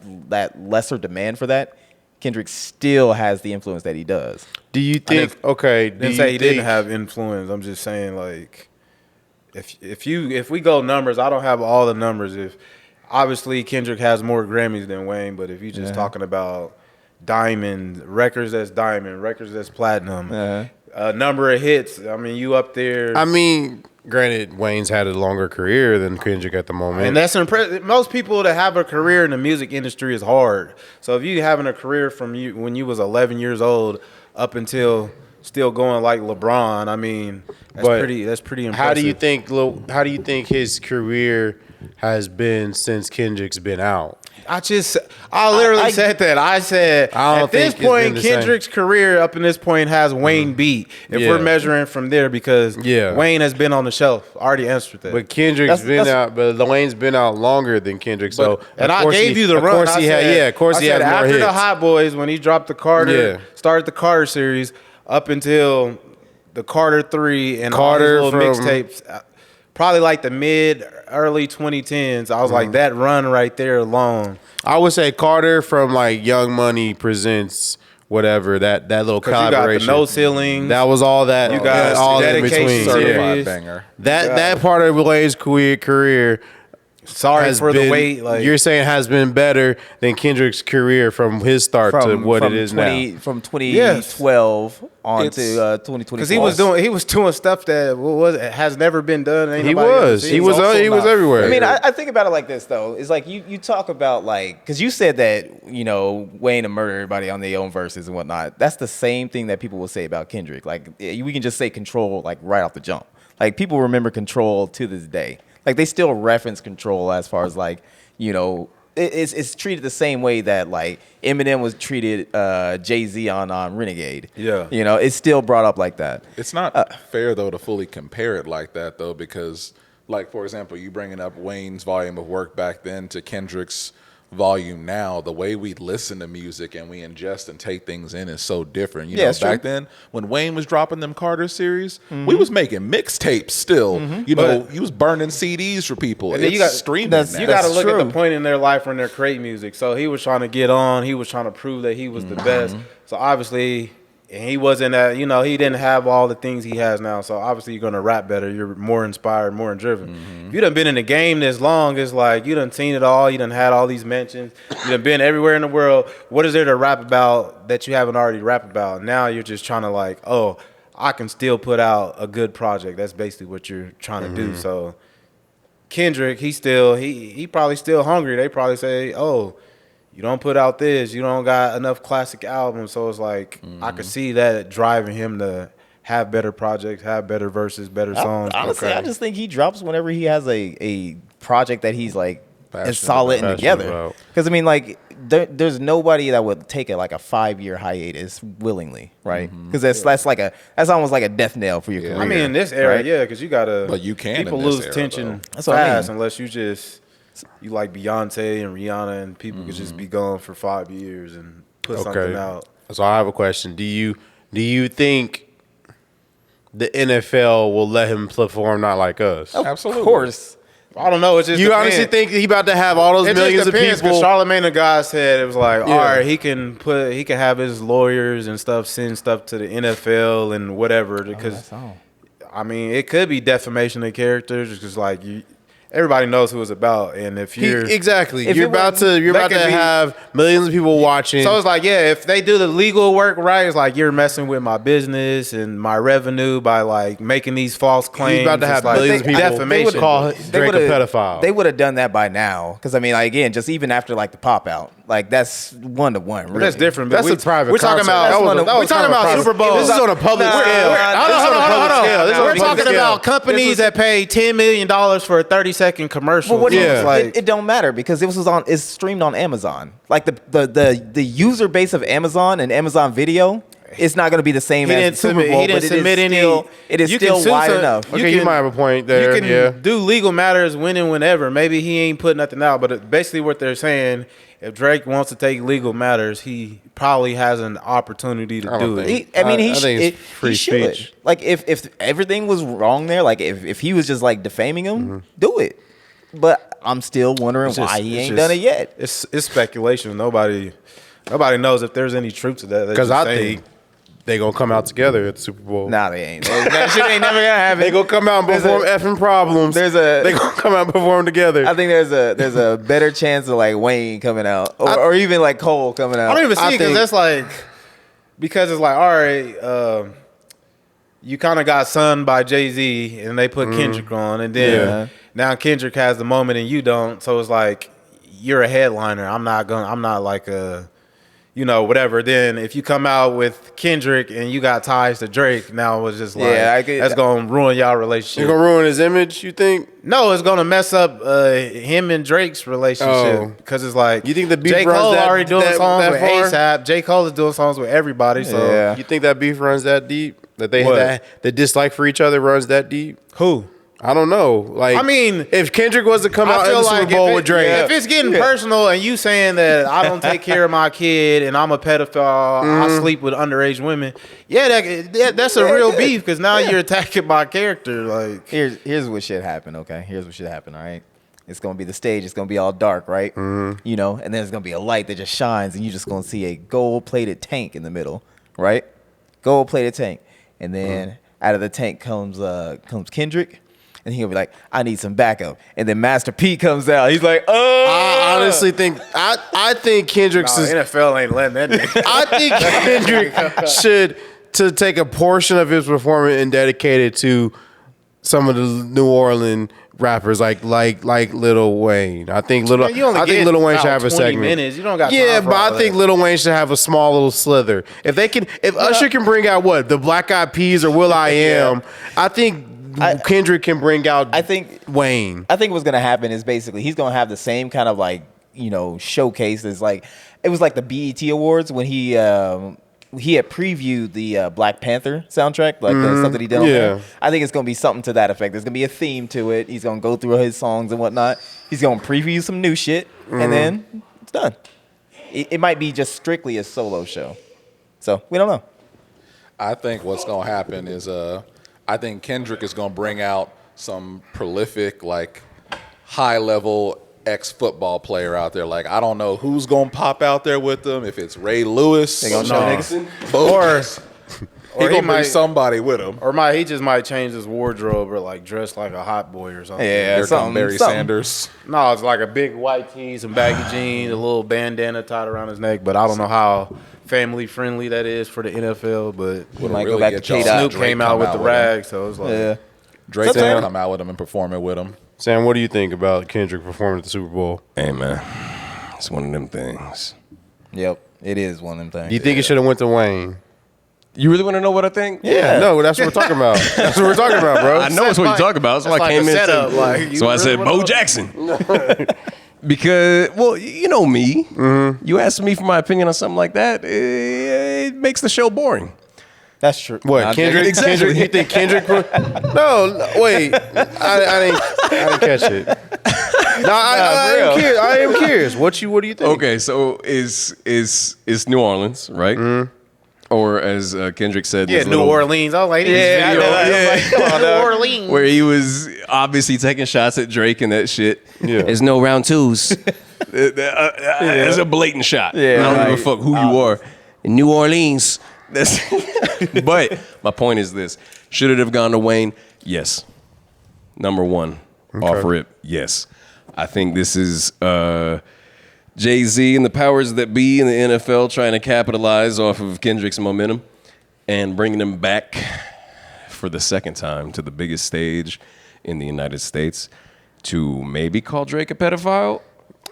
lesser demand for that, Kendrick still has the influence that he does. Do you think? Okay, do Didn't you say he didn't think- have influence. I'm just saying like, if we go numbers, I don't have all the numbers. If obviously Kendrick has more Grammys than Wayne, but if you're just talking about diamond records, that's diamond records, that's platinum. Number of hits. I mean, you up there. I mean, granted, Wayne's had a longer career than Kendrick at the moment. And that's impressive. Most people that have a career in the music industry is hard. So if you having a career from you when you was 11 years old up until still going like LeBron, I mean, that's But pretty impressive. how do you think his career has been since Kendrick's been out? I literally said that. I said I don't at this think it's been point, the same. Kendrick's career up in this point has Wayne beat. If Yeah. we're measuring from there, because Wayne has been on the shelf. I already answered that. But Kendrick's been out, but Wayne's been out longer than Kendrick. So And of I course gave you the of run. course I he said, had, of course I he said had more after hits. the Hot Boys, when he dropped the Carter, started the Carter series up until the Carter 3 and Carter all his little from- mixtapes. Probably like the early 2010s. I was like, that run right there alone. I would say Carter from like Young Money presents whatever that little 'Cause you got the collaboration. No Ceilings. That was all that. You got all in Dedication between. Series. Certified banger. That part of Wayne's career Sorry has for been, the wait. Like you're saying has been better than Kendrick's career from his start to what it is now. From 2012 on It's- to 2024. because he was doing stuff that has never been done. Ain't He nobody ever was. seen. He was. also He was not everywhere. I mean, I think about it like this though. It's like you talk about like because you said that Wayne and murder everybody on their own verses and whatnot. That's the same thing that people will say about Kendrick. Like we can just say Control like right off the jump. Like people remember Control to this day. Like they still reference Control as far as like it's treated the same way that like Eminem was treated Jay-Z on Renegade. Yeah. It's still brought up like that. It's not fair though to fully compare it like that though, because like for example, you bringing up Wayne's volume of work back then to Kendrick's volume now, the way we listen to music and we ingest and take things in is so different. You know, it's back true. then when Wayne was dropping them Carter series, we was making mixtapes still. You know, he was burning CDs for people. And then It's you got streaming that's- now. You got to That's look at true. the point in their life when they're creating music. So he was trying to get on. He was trying to prove that he was the best. So obviously, and he wasn't that. He didn't have all the things he has now. So obviously, you're gonna rap better. You're more inspired, more driven. If you done been in the game this long, it's like you done seen it all. You done had all these mentions. You done been everywhere in the world. What is there to rap about that you haven't already rapped about? Now you're just trying to like, oh, I can still put out a good project. That's basically what you're trying to do. So Kendrick, he probably still hungry. They probably say, oh, you don't put out this, you don't got enough classic albums. So it's like I could see that driving him to have better projects, have better verses, better songs. Honestly, Okay. I just think he drops whenever he has a project that he's like Passionate is solid and about. together. Passionate about. Because I mean, like there's nobody that would take a 5-year hiatus willingly, right? Because that's almost like a death knell for your Yeah. career. I mean, in this era, right? yeah, because you gotta. But you can People in this lose era, tension though. That's what I fast mean. unless you like Beyonce and Rihanna, and people could just be gone for 5 years and put something out. So I have a question. Do you think the NFL will let him perform not like us? Absolutely. Of course. I don't know. It just You depends. honestly think he about to have all those It millions just of depends, 'cause people? Charlamagne the God said it was like, Yeah. all right, he can have his lawyers and stuff send stuff to the NFL and whatever, because That's all. I mean it could be defamation of characters, because like everybody knows who it's about, and if you're Exactly. If You're it about wasn't- to that could be- have millions of people watching. so it's like, yeah, if they do the legal work right, it's like you're messing with my business and my revenue by like making these false claims. He's about to have It's like millions of people defamation. call They Drake a would've- pedophile. They would have done that by now. Because I mean, like, again, just even after like the pop out, like that's 1-to-1. But that's different. But That's a private We're talking concert. about. That was a- that We're was talking kind of about private. Super Bowl. This is on a public scale. Hold on. This is on a public scale. This is on a We're public talking scale. about companies that pay $10 million for a 30-second 30-second commercial. Well, what Yeah. like it don't matter because it's streamed on Amazon. Like the user base of Amazon and Amazon Video, it's not going to be the same as the Super Bowl. He didn't submit any. It is you can still sue wide some- enough. Okay, you might have a point there. You can Yeah. do legal matters when and whenever. Maybe he ain't put nothing out, but basically what they're saying, if Drake wants to take legal matters, he probably has an opportunity to do it. He I think it's free he should. speech. Like if everything was wrong there, like if he was just like defaming him, do it. But I'm still wondering It's just- why he it's ain't just- done it yet. It's speculation. Nobody knows if there's any truth to that. They're Because just I saying. think they gonna come out together at the Super Bowl. Nah, they ain't. That shit ain't never gonna happen. They gonna come out and perform effing problems. there's They gonna come out and perform together. I think there's a better chance of like Wayne coming out or even like Cole coming out. I don't even see I it because think- that's like because it's like all right, you kind of got sunned by Jay-Z and they put Kendrick on, and then Yeah. now Kendrick has the moment and you don't, so it's like you're a headliner. I'm not like a whatever. Then if you come out with Kendrick and you got ties to Drake, now it's just like that's gonna ruin y'all You're relationship. gonna ruin his image. You think? No, it's gonna mess up him and Drake's relationship because it's like You think the beef J. runs Cole that- already doing that- songs that with far? ASAP. J. Cole is doing songs with everybody. So Yeah. You think that beef runs that deep? That they What? that the dislike for each other runs that deep? who? I don't know. Like, I mean, if Kendrick was to come out in the Super Bowl with Drake, if it's getting personal and you saying that I don't take care of my kid and I'm a pedophile, I sleep with underage women, that's a real beef because now you're attacking my character. Like, Here's what should happen. Okay, here's what should happen. All right, it's gonna be the stage. It's gonna be all dark, right? And then there's gonna be a light that just shines, and you're just gonna see a gold-plated tank in the middle, right? Gold-plated tank, and then out of the tank comes Kendrick. And he'll be like, I need some backup. And then Master P comes out. He's like, oh. I honestly think I think Kendrick's is, NFL ain't letting that nigga. I think Kendrick should to take a portion of his performance and dedicate it to some of the New Orleans rappers like Lil Wayne. I think Lil Wayne should have a segment. Minutes. You don't got Yeah, time for but all I think that. Lil Wayne should have a small little slither. If Usher can bring out what the Black Eyed Peas or Will I Am, I think Kendrick can bring out. I think Wayne. I think what's gonna happen is basically he's gonna have the same kind of like showcase as like it was like the BET Awards when he had previewed the Black Panther soundtrack, like the stuff that he did on there. I think it's gonna be something to that effect. There's gonna be a theme to it. He's gonna go through his songs and whatnot. He's gonna preview some new shit, and then it's done. It might be just strictly a solo show, so we don't know. I think what's gonna happen is I think Kendrick is gonna bring out some prolific, like high level ex-football player out there. Like I don't know who's gonna pop out there with them. If it's Ray Lewis, They gonna show niggas? He he gonna might- bring somebody with him. Or he just might change his wardrobe or like dress like a hot boy or something. Yeah, Here come Barry something. Sanders. No, it's like a big white tee, some baggy jeans, a little bandana tied around his neck. But I don't know how family friendly that is for the NFL. But We might really go back get to y'all. K-Dot. Snoop Drake came out come with out the with him. rag, so it's like Yeah. Drake's Sam- gonna come out with him and perform it with him. Sam, what do you think about Kendrick performing at the Super Bowl? Hey man, it's one of them things. Yep, it is one of them things. Do you think it should have went to Wayne? You really want to know what I think? Yeah, no, that's what we're talking about. That's what we're talking about, bro. I know it's what you're talking about. That's why I came in. setup. Like, So I said Bo Jackson. Because, well, you know me. You asked me for my opinion on something like that, it makes the show boring. That's true. What, Nah, Kendrick? Exactly. Kendrick? You think Kendrick? No, wait. I didn't catch it. No, I am curious. What do you think? Okay, so is New Orleans, right? Or as Kendrick said, Yeah, this New little- Orleans. I like Yeah, I know that. Yeah. Come on, New dog. Orleans. where he was obviously taking shots at Drake and that shit. Yeah. There's no round twos. It's a blatant shot. Yeah, I don't give a right. fuck who you are. In New Orleans. That's but my point is this. Should it have gone to Wayne? Yes. Number one. Off rip. Yes. I think this is Jay-Z and the powers that be in the NFL trying to capitalize off of Kendrick's momentum and bringing him back for the second time to the biggest stage in the United States to maybe call Drake a pedophile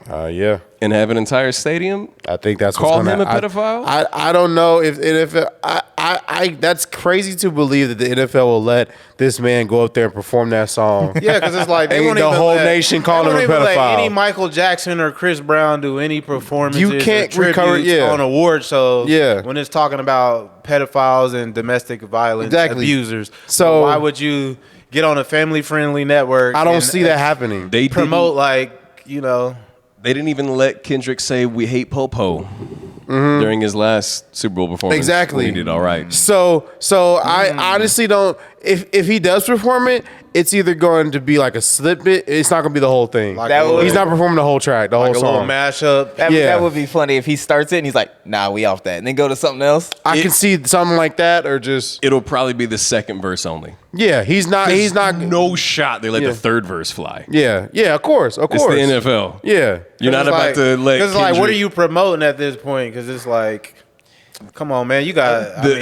Yeah. and have an entire stadium I think that's call what's him gonna, a pedophile? I don't know if I that's crazy to believe that the NFL will let this man go up there and perform that song. Yeah, because it's like they And won't the even whole let, nation call they him a won't even let pedophile. any Michael Jackson or Chris Brown do any performances. You can't or recover- tributes yeah. on award shows. Yeah. when it's talking about pedophiles and domestic violence Exactly. abusers. So- why would you get on a family-friendly network? I don't and, see that happening. They promote They didn't even let Kendrick say "We hate Popo" during his last Super Bowl performance. Exactly. He did all right. So I honestly don't. If he does perform it, it's either going to be like a snippet. It's not going to be the whole thing. Like That would- He's not performing the whole track, the like a whole little song. mashup. That would be funny if he starts it and he's like, "Nah, we off that," and then go to something else. I can see something like that, or just It'll probably be the second verse only. yeah. He's not. No shot they let Yeah. the third verse fly. Yeah. Of course. It's the NFL. Yeah. You're not about to let. Because like, what are Kendrick- you promoting at this point? Because it's like, come on, man, you got. I mean,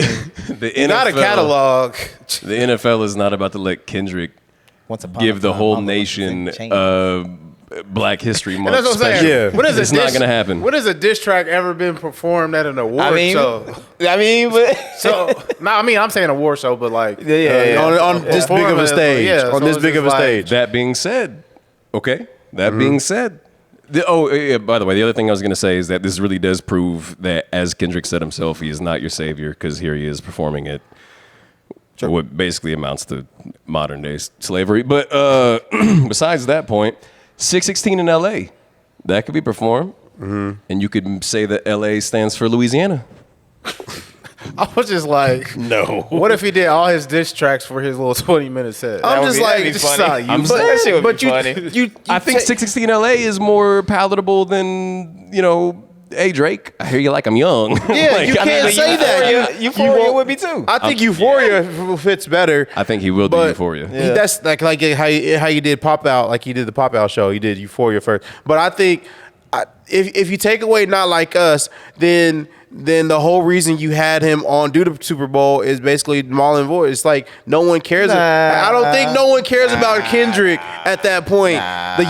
the you got a NFL catalog. The NFL is not about to let Kendrick Once upon give a the time, whole all of us nation changed. Black History And Month that's what I'm saying. special. Yeah. When is It's a not diss- gonna happen. When has a diss track ever been performed at an award I mean, show? but I'm saying award show, but like, yeah. On this big of a stage. Yeah, on so this it's big just of a like- stage. That being said, okay. That Mm-hmm. being said, by the way, the other thing I was going to say is that this really does prove that, as Kendrick said himself, he is not your savior because here he is performing it. What basically amounts to modern day slavery. But besides that point, 616 in LA, that could be performed. Mm-hmm. And you could say that LA stands for Louisiana. I was just like, No. what if he did all his diss tracks for his little 20-minute set? I'm would just be- like, that'd be it's funny. not you. I'm But- saying- that shit would but be you, funny. you I think 616 LA is more palatable than, hey, Drake, I hear you like I'm young. Yeah, you can't say that. Euphoria won't- would be too. I think Euphoria fits better. I think he will do But Euphoria. That's like how you did Pop Out, like he did the Pop Out show. He did Euphoria first. But I think if you take away Not Like Us, then the whole reason you had him on do the Super Bowl is basically null and void. It's like no one cares. I don't think no one cares about Kendrick at that point. The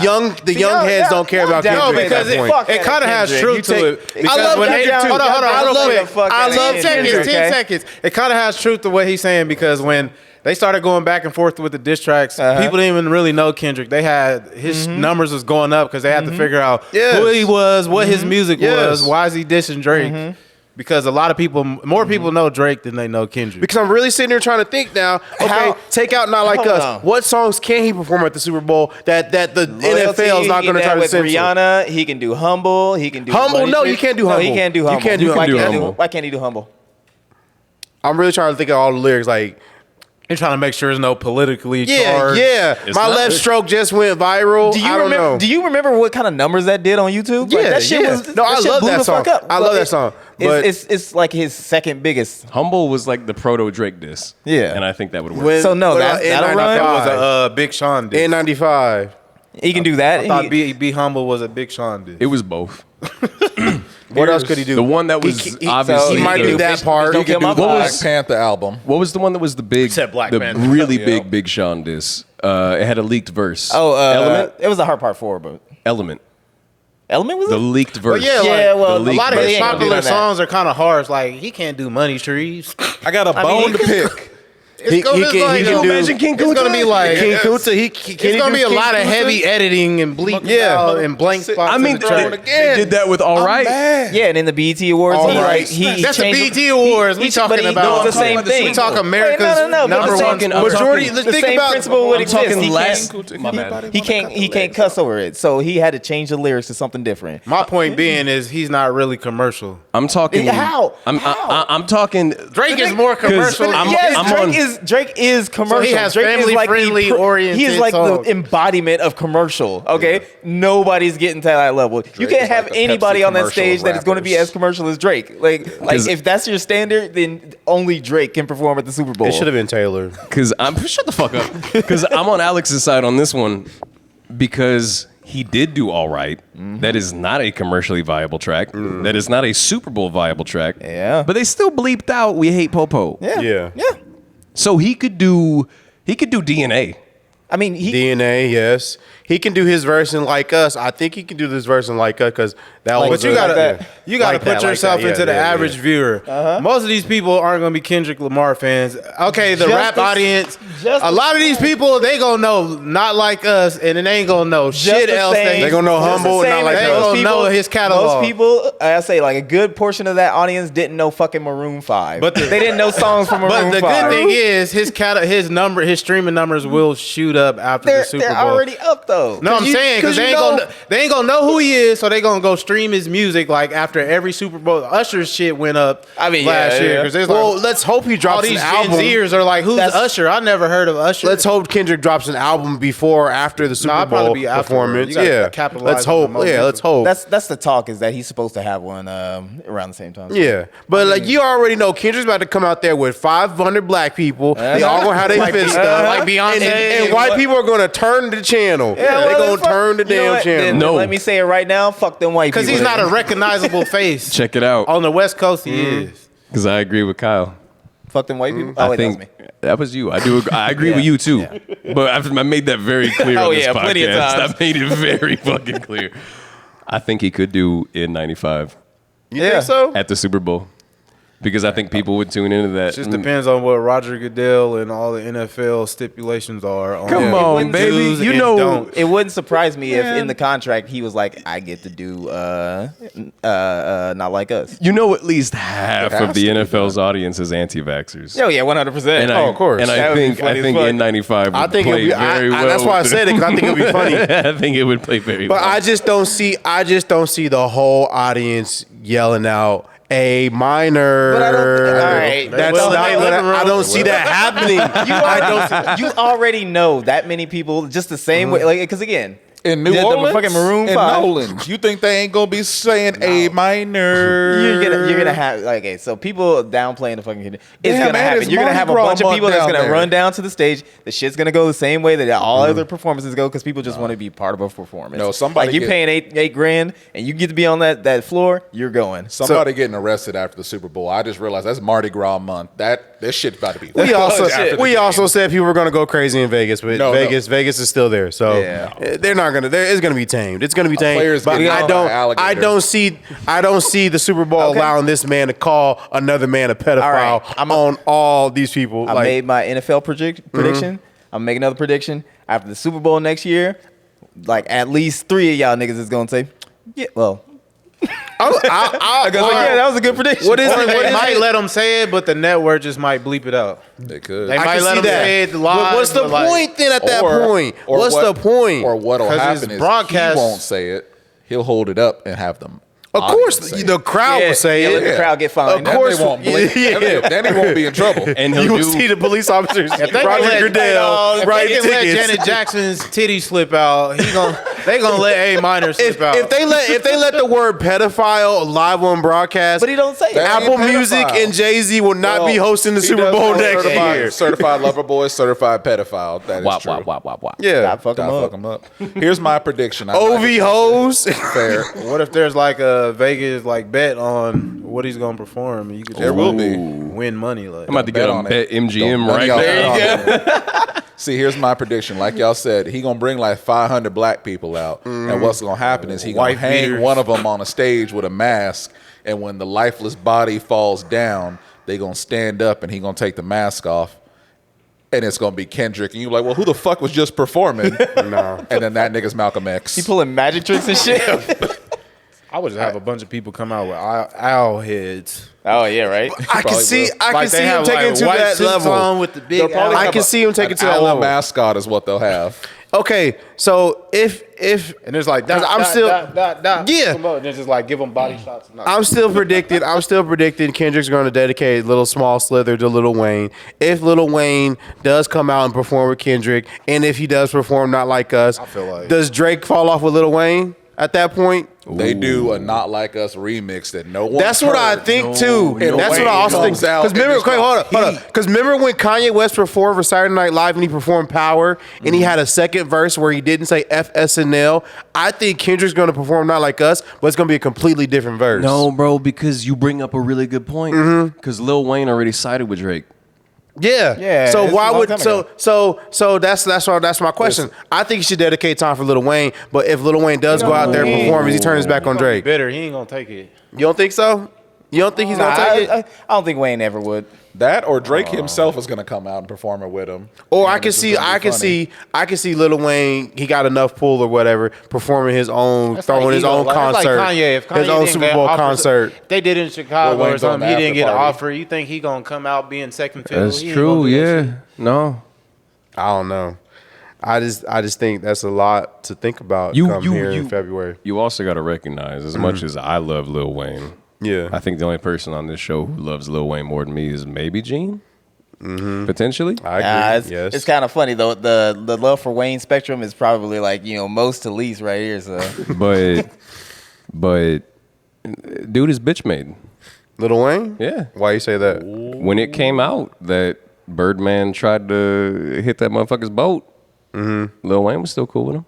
young heads don't care about No, Kendrick because at that it, point. fuck it kind of has Kendrick. truth You to take- it. I Because love when they- Kendrick. Hold on, I real love quick. it. I love 10 seconds, Kendrick, 10 okay? seconds. It kind of has truth to what he's saying because when they started going back and forth with the diss tracks, people didn't even really know Kendrick. They had his numbers was going up because they had to figure out Yes. who he was, what his music Yes. was, why is he dissing Drake? Because a lot of people, more people know Drake than they know Kendrick. Because I'm really sitting here trying to think now. Okay, How- take out Not Like Hold Us. on. What songs can he perform at the Super Bowl that the NFL is not going to try to with censor? Rihanna. He can do Humble. He can do Humble? Money No, Pit. you can't do No, Humble. he can't do You Humble. can't do Why Humble. can't Humble. Why can't he do Humble? I'm really trying to think of all the lyrics. Like, They're trying to make sure there's no politically yeah, charged. yeah. It's My not- left stroke just went viral. Do you I don't remember? know. Do you remember what kind of numbers that did on YouTube? Yeah, that shit yeah. was. No, I shit love blew that the fuck song. up. I love that song, but- it's like his second biggest. Humble was like the proto Drake diss. Yeah. And I think that would work. When- So, no, what that's- about that'll run? It was N95? a Big Sean diss. N95. He can do that. I thought He- Be Humble was a Big Sean diss. It was both. What else could he do? The one that was He obviously he might the- do that part. Don't kill my Black vibe. Panther album. What was the one that was the big, Said Black the Panther. really Yeah. big Sean diss? It had a leaked verse. Oh, Element. It was a hard part 4, but Element. Element was The it? leaked verse. yeah, Yeah, well, a lot of but his he ain't gonna do popular that. songs are kind of harsh. Like he can't do Money Trees. I got a bone to pick. He can do- imagine King It's gonna be like King Kunta. it's gonna be a lot of heavy editing and bleeping out and blank spots. I mean, in the track. they did that with All Right. Yeah, and in the BET Awards, All he right. like he That's the changed- BET Awards. We he- talking but he about does the same thing. We talk America's Wait, no, but number I'm one. talking- I'm Majority. talking- Let's the think same about. principle would I'm exist. talking He last. can't- My bad. He can't cuss over it, so he had to change the lyrics to something different. My point being is he's not really commercial. I'm talking. How? I'm talking. Drake is more commercial. I'm- yes, I'm Drake is commercial. So he has Drake is like family-friendly oriented He is like songs. the embodiment of commercial. Okay, nobody's getting to that level. You Drake can't is have like the anybody Pepsi on that commercial stage of that is going to be rappers. as commercial as Drake. Like if that's your standard, then only Drake can perform at the Super Bowl. It should have been Taylor. Because I'm shut the fuck up. Because I'm on Alex's side on this one because he did do All Right. That is not a commercially viable track. That is not a Super Bowl viable track. Yeah. But they still bleeped out "We Hate Popo." Yeah, Yeah. yeah. So he could do DNA. I mean, he DNA, yes. He can do his verse in Like Us. I think he can do this verse in Like Us because that Like- was. But you gotta Like put that, yourself yeah, into the yeah, average yeah. viewer. Most of these people aren't gonna be Kendrick Lamar fans. Okay, the Just rap the- audience. just A the lot of these people they gonna know Not Like Us, and then they ain't gonna know shit the else. same- They gonna know just the Humble, same Not Like as Us. most They gonna know his catalog. Most people, I say, like a good portion of that audience didn't know fucking Maroon 5. But they didn't know songs from Maroon But 5. the good thing is his streaming numbers will shoot up after the Super they're Bowl. already up though. No, I'm saying because they ain't gonna know who he is, so they gonna go stream his music like after every Super Bowl. Usher's shit went up. I mean, last yeah, year yeah. because there's Well, like let's hope he all drops an these Gen album. Zers are like, who's That's- Usher? I never heard of Usher. Let's hope Kendrick drops an album before or after the Super I'd probably Bowl be afterward. performance. You gotta Yeah, capitalize let's on the hope. momentum. Yeah, let's hope. That's the talk, is that he's supposed to have one around the same time. Yeah, but like you already know, Kendrick's about to come out there with 500 black people. They all gonna have their Like fist Be- up, like Beyonce. and white people are gonna turn the channel. Yeah, they well, gonna then fuck- turn the you know damn what? channel. Then No. let me say it right now. Fuck them white people. Because he's not a recognizable face. Check it out. On the West Coast, he is. Because I agree with Kyle. Fuck them white people. Oh, I wait, think that was me. that was you. I agree with you too. But I made that very clear Oh, on this yeah, podcast. plenty of times. I made it very fucking clear. I think he could do in '95 You think so? at the Super Bowl because I think people would tune into that. It just depends on what Roger Goodell and all the NFL stipulations are. On Come on, baby. do's You and know- don'ts. It wouldn't surprise me if in the contract he was like, I get to do Not Like Us. You know, at least half has of the to be NFL's audience is anti-vaxxers. Oh yeah, 100%. And of course. And That I would be think funny as in fuck. '95 I would think play it'll be. very well. That's why I said it because I think it'll be funny. I think it would play very But well. I just don't see. I just don't see the whole audience yelling out A minor. But I don't- all right, That's will in not. their What living I room. don't see that happening. You already know that many people just the same way. Like, because again, In New the Orleans, fucking Maroon in 5. Nolan, you think they ain't gonna be saying A minor? You're gonna have like, okay, so people downplaying the fucking kid. It's Damn, gonna man, happen. it's You're gonna Mardi have a Gras bunch of month people that's down gonna there. run down to the stage. The shit's gonna go the same way that all other performances go because people just want to be part of a performance. No, somebody like you get- paying eight grand and you get to be on that floor. You're going. Somebody getting arrested after the Super Bowl. I just realized that's Mardi Gras month. This shit's about to be. We also after the we game. also said people were going to go crazy in Vegas, but No, Vegas is still there. So Yeah. they're not going to. It's going to be tamed. It's going to be tamed. player's But getting I on don't. an alligator. I don't see the Super Bowl Okay. allowing this man to call another man a pedophile All right. on all these people. I Like, made my NFL prediction. I'm making another prediction after the Super Bowl next year. Like at least 3 of y'all niggas is gonna say, yeah. Well, I yeah, that was a good prediction. What is Or it? they What is might it? let them say it, but the network just might bleep it out. They could. They I might can let see them that. say it But live. what's the but, like, point then? At that point, what's the point? Or what'll 'Cause happen it's is broadcast- he won't say it. He'll hold it up and have them. Of course, audience say the it. crowd will say let it. the crowd get fined. Of Then course. they won't blink. Yeah. Then he won't be in trouble. and You he'll will do see the police officers, If they Roger can let- Goodell, if writing they can let tickets. Janet Jackson's titty slip out, they gonna let A minor slip If, out. if they let the word pedophile live on broadcast, But he don't say it. That Apple ain't Music pedophile. and Jay-Z will not be Well, hosting the he Super does Bowl have next certified, year. Certified lover boy, certified pedophile. That is wop, true. wop, wop, wop, wop. Yeah, Stop fucking Gotta up. fuck him up. Here's my prediction. OV hoes. Fair. What if there's like a Vegas like bet on what he's gonna perform? And you could just There will be. win money. Like I'm about to Bet get on on it. Bet MGM Don't- right none of there. y'all bet on it. See, here's my prediction. Like y'all said, he gonna bring like 500 black people out, and what's gonna happen is he gonna White hang beaters. one of them on a stage with a mask, and when the lifeless body falls down, they gonna stand up, and he gonna take the mask off, and it's gonna be Kendrick, and you like, well, who the fuck was just performing? No. And then that nigga's Malcolm X. He pulling magic tricks and shit. I would just have a bunch of people come out with owl heads. Oh yeah, right. I can Probably see. will. I Like can they see him have, taking like, it to white that suits level. on with the big. They'll probably I have can see him take an it to that owl level. mascot is what they'll have. Okay, so if And there's like, I'm still- Yeah. Come on, and then just like give them body shots. I'm still predicting Kendrick's going to dedicate Little Small Slither to Lil Wayne. If Lil Wayne does come out and perform with Kendrick, and if he does perform Not Like Us, feel like- does Drake fall off with Lil Wayne at that point? They do a Not Like Us remix that no one. That's what I think too. And That's Wayne what I also think. comes out Because remember, and just hold goes, up. Because remember when Kanye West performed for Saturday Night Live and he performed Power and he had a second verse where he didn't say FSNL. I think Kendrick's going to perform Not Like Us, but it's going to be a completely different verse. No, bro, because you bring up a really good point. Because Lil Wayne already sided with Drake. Yeah. Yeah, So it's why a long would time ago. so that's my question. I think he should dedicate time for Lil Wayne, but if Lil Wayne does go out there and perform, is he turn his back on Drake? Bitter. He ain't gonna take it. You don't think so? You don't think he's Nah, gonna take it? I don't think Wayne ever would. That or Drake himself is going to come out and perform it with him. Or And I can it's just see, gonna be I can see Lil Wayne. He got enough pull or whatever, performing his own, That's throwing like his ego. own Like, that's concert, like Kanye. If Kanye his own didn't Super get Bowl offered- concert. if they did it in Chicago Lil or Wayne's on something. the He didn't get an after party. offer. You think he gonna come out being second fiddle? That's He ain't true. gonna do that Yeah. shit. No. I don't know. I just think that's a lot to think about come here in February. You also got to recognize, as much as I love Lil Wayne, Yeah. I think the only person on this show who loves Lil Wayne more than me is maybe Gene. Potentially. I agree. It's kind of funny though. The love for Wayne spectrum is probably like most to least right here. So but dude is bitch made. Lil Wayne? Yeah. Why you say that? When it came out that Birdman tried to hit that motherfucker's boat, Lil Wayne was still cool with him.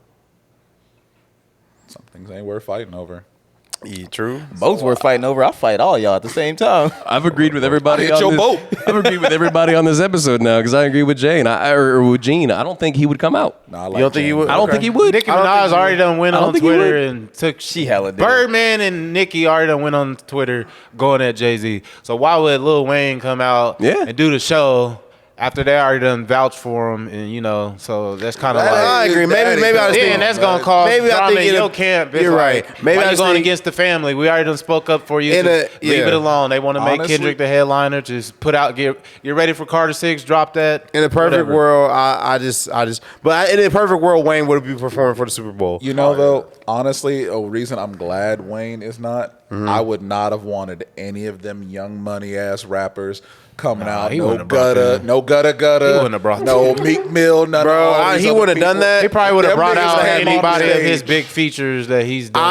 Some things ain't worth fighting over. Yeah, true. both we're fighting over. I'll fight all y'all at the same time. I've agreed with everybody. Hit on your this, boat. I've agreed with everybody on this episode now because I agree with Jay or with Gene. I don't think he would come out. Nah, I You don't think he would? I don't think he would. Nicki I don't think Minaj he already would. done went I don't on think he Twitter would. and took She hella did. Birdman and Nicki already done went on Twitter going at Jay-Z. So why would Lil Wayne come out Yeah. and do the show after they already done vouch for him? And so that's kind of like I agree. Maybe I just yeah, think and that's gonna cause maybe I drama think in in a- your camp. It's you're like, right. Maybe why I you just going think- against the family? We already done spoke up for you. In So leave yeah. it alone. They want to make Honestly- Kendrick the headliner. Just put out, get ready for Carter 6. Drop that. In a perfect whatever. world, but in a perfect world, Wayne would be performing for the Super Bowl. You know, though, honestly, a reason I'm glad Wayne is not, I would not have wanted any of them young money ass rappers coming out. he No wouldn't have brought gutter, them. no gutter. He wouldn't have brought no Meek Mill, none Bro, of all these he other would've done people. that. He probably would have Them brought niggas out had him on anybody of stage. his big features that he's done.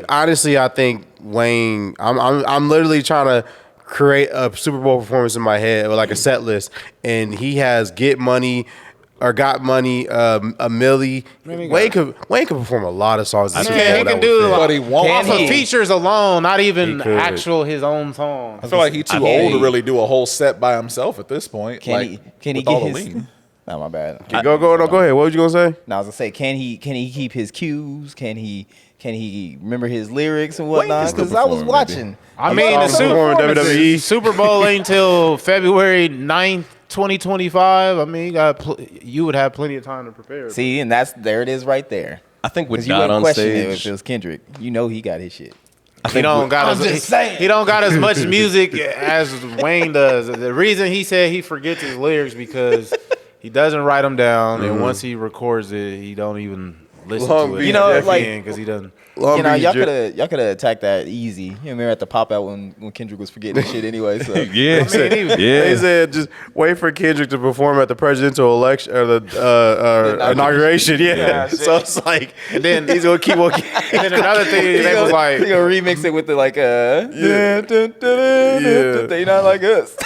Honestly, I think Wayne. I'm literally trying to create a Super Bowl performance in my head, or like a set list, and he has Get Money. Or Got Money, a Millie. Wayne could perform a lot of songs. in the Super Yeah, Bowl he that can would do fit. But he won't. off of he? features alone, not even He could. actual his own song. I feel like he's too I old to mean- really do a whole set by himself at this point. Can like, he? Can he with all get the his? lean. No, my bad. Go ahead. What was you gonna say? Now I was gonna say, can he keep his cues? Can he remember his lyrics and whatnot? can still Because I was perform, watching. I mean, the performing WWE. Super Bowl ain't till February 9th, 2025. I mean, you would have plenty of time to prepare. See, and there it is right there. I think with Because you God wouldn't on question it if stage, it was Kendrick. You know he got his shit. He don't got I'm just saying. he don't got as much music as Wayne does. The reason he said he forgets his lyrics because he doesn't write them down, and once he records it, he don't even listen Long to it. Beach, You know, at the like- end, because he doesn't. Long Beach, Y'all could have attacked that easy. You remember at the pop out when Kendrick was forgetting his shit anyway. So yeah, They said just wait for Kendrick to perform at the presidential election or the inauguration. Yeah. So it's like, and then he's gonna keep on. And then another thing, they was like, he gonna remix it with the like they not like us.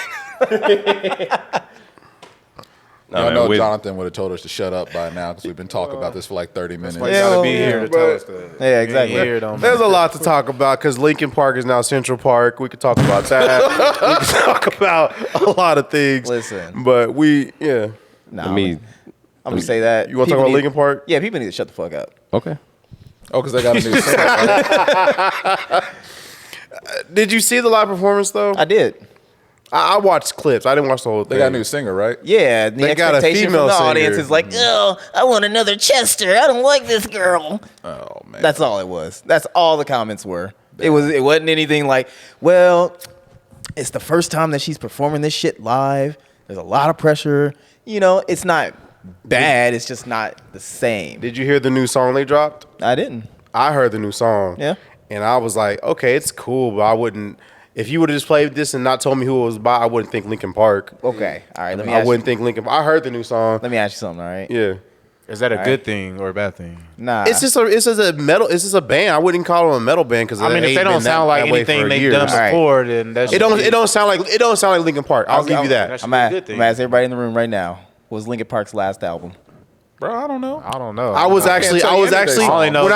I man, know with- Jonathan would have told us to shut up by now because we've been talking about this for like 30 minutes. you gotta be here to but- tell us that. Yeah, exactly. You ain't here, don't There's a lot to talk about because Lincoln Park is now Central Park. We could talk about that. We could talk about a lot of things. Listen. but Nah, me. I'm gonna say that. You wanna talk People about need- Linkin Park? Yeah, people need to shut the fuck up. Okay. Oh, because they got a new single, right? Did you see the live performance though? I did. I watched clips. I didn't watch the whole thing. They got a new singer, right? Yeah, the They got a expectation female from the audience singer. is like, oh, I want another Chester. I don't like this girl. Oh, man. That's all it was. That's all the comments were. It wasn't anything like, well, it's the first time that she's performing this shit live. There's a lot of pressure. It's not bad. It's just not the same. Did you hear the new song they dropped? I didn't. I heard the new song. Yeah. And I was like, okay, it's cool, but I wouldn't. If you would have just played this and not told me who it was by, I wouldn't think Linkin Park. Okay. All right. I wouldn't think Linkin. I heard the new song. Let me ask you something. All right. Yeah. Is that a All good right. thing or a bad thing? Nah. It's just a metal. It's just a band. I wouldn't call them a metal band because I mean, if they don't sound like anything they've done All right. before, then that's It don't sound like Linkin Park. I'll give you that. That's I'm a gonna good thing. ask everybody in the room right now. What was Linkin Park's last album? Bro, I don't know. I don't know. I was actually tell you any of their songs. I only know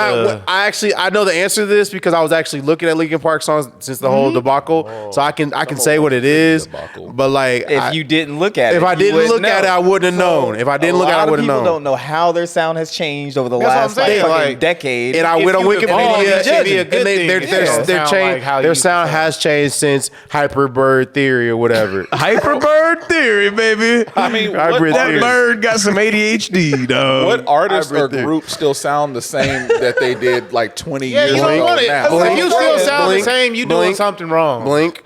I know the answer to this because I was actually looking at Linkin Park songs since the whole debacle. So I can say what it is. Debacle. But like, If you didn't look at it, if I didn't look at it, I wouldn't have known. If I didn't look at it, I wouldn't have People known. don't know how their sound has changed over the That's what last I'm saying, fucking like, decade. And I If went on you evolve, Wikipedia, it should be a and good they, thing. Yeah, their sound like how you their used to sound sound. has changed since Hyperbird Theory or whatever. Hyperbird theory, baby. I mean, what Hybrid That theory. bird got some ADHD, dog. What artists or Hybrid theory. groups still sound the same that they did like 20 Yeah, years you don't ago want it. now? If you still sound Blink, the same, you doing Blink, something wrong. Blink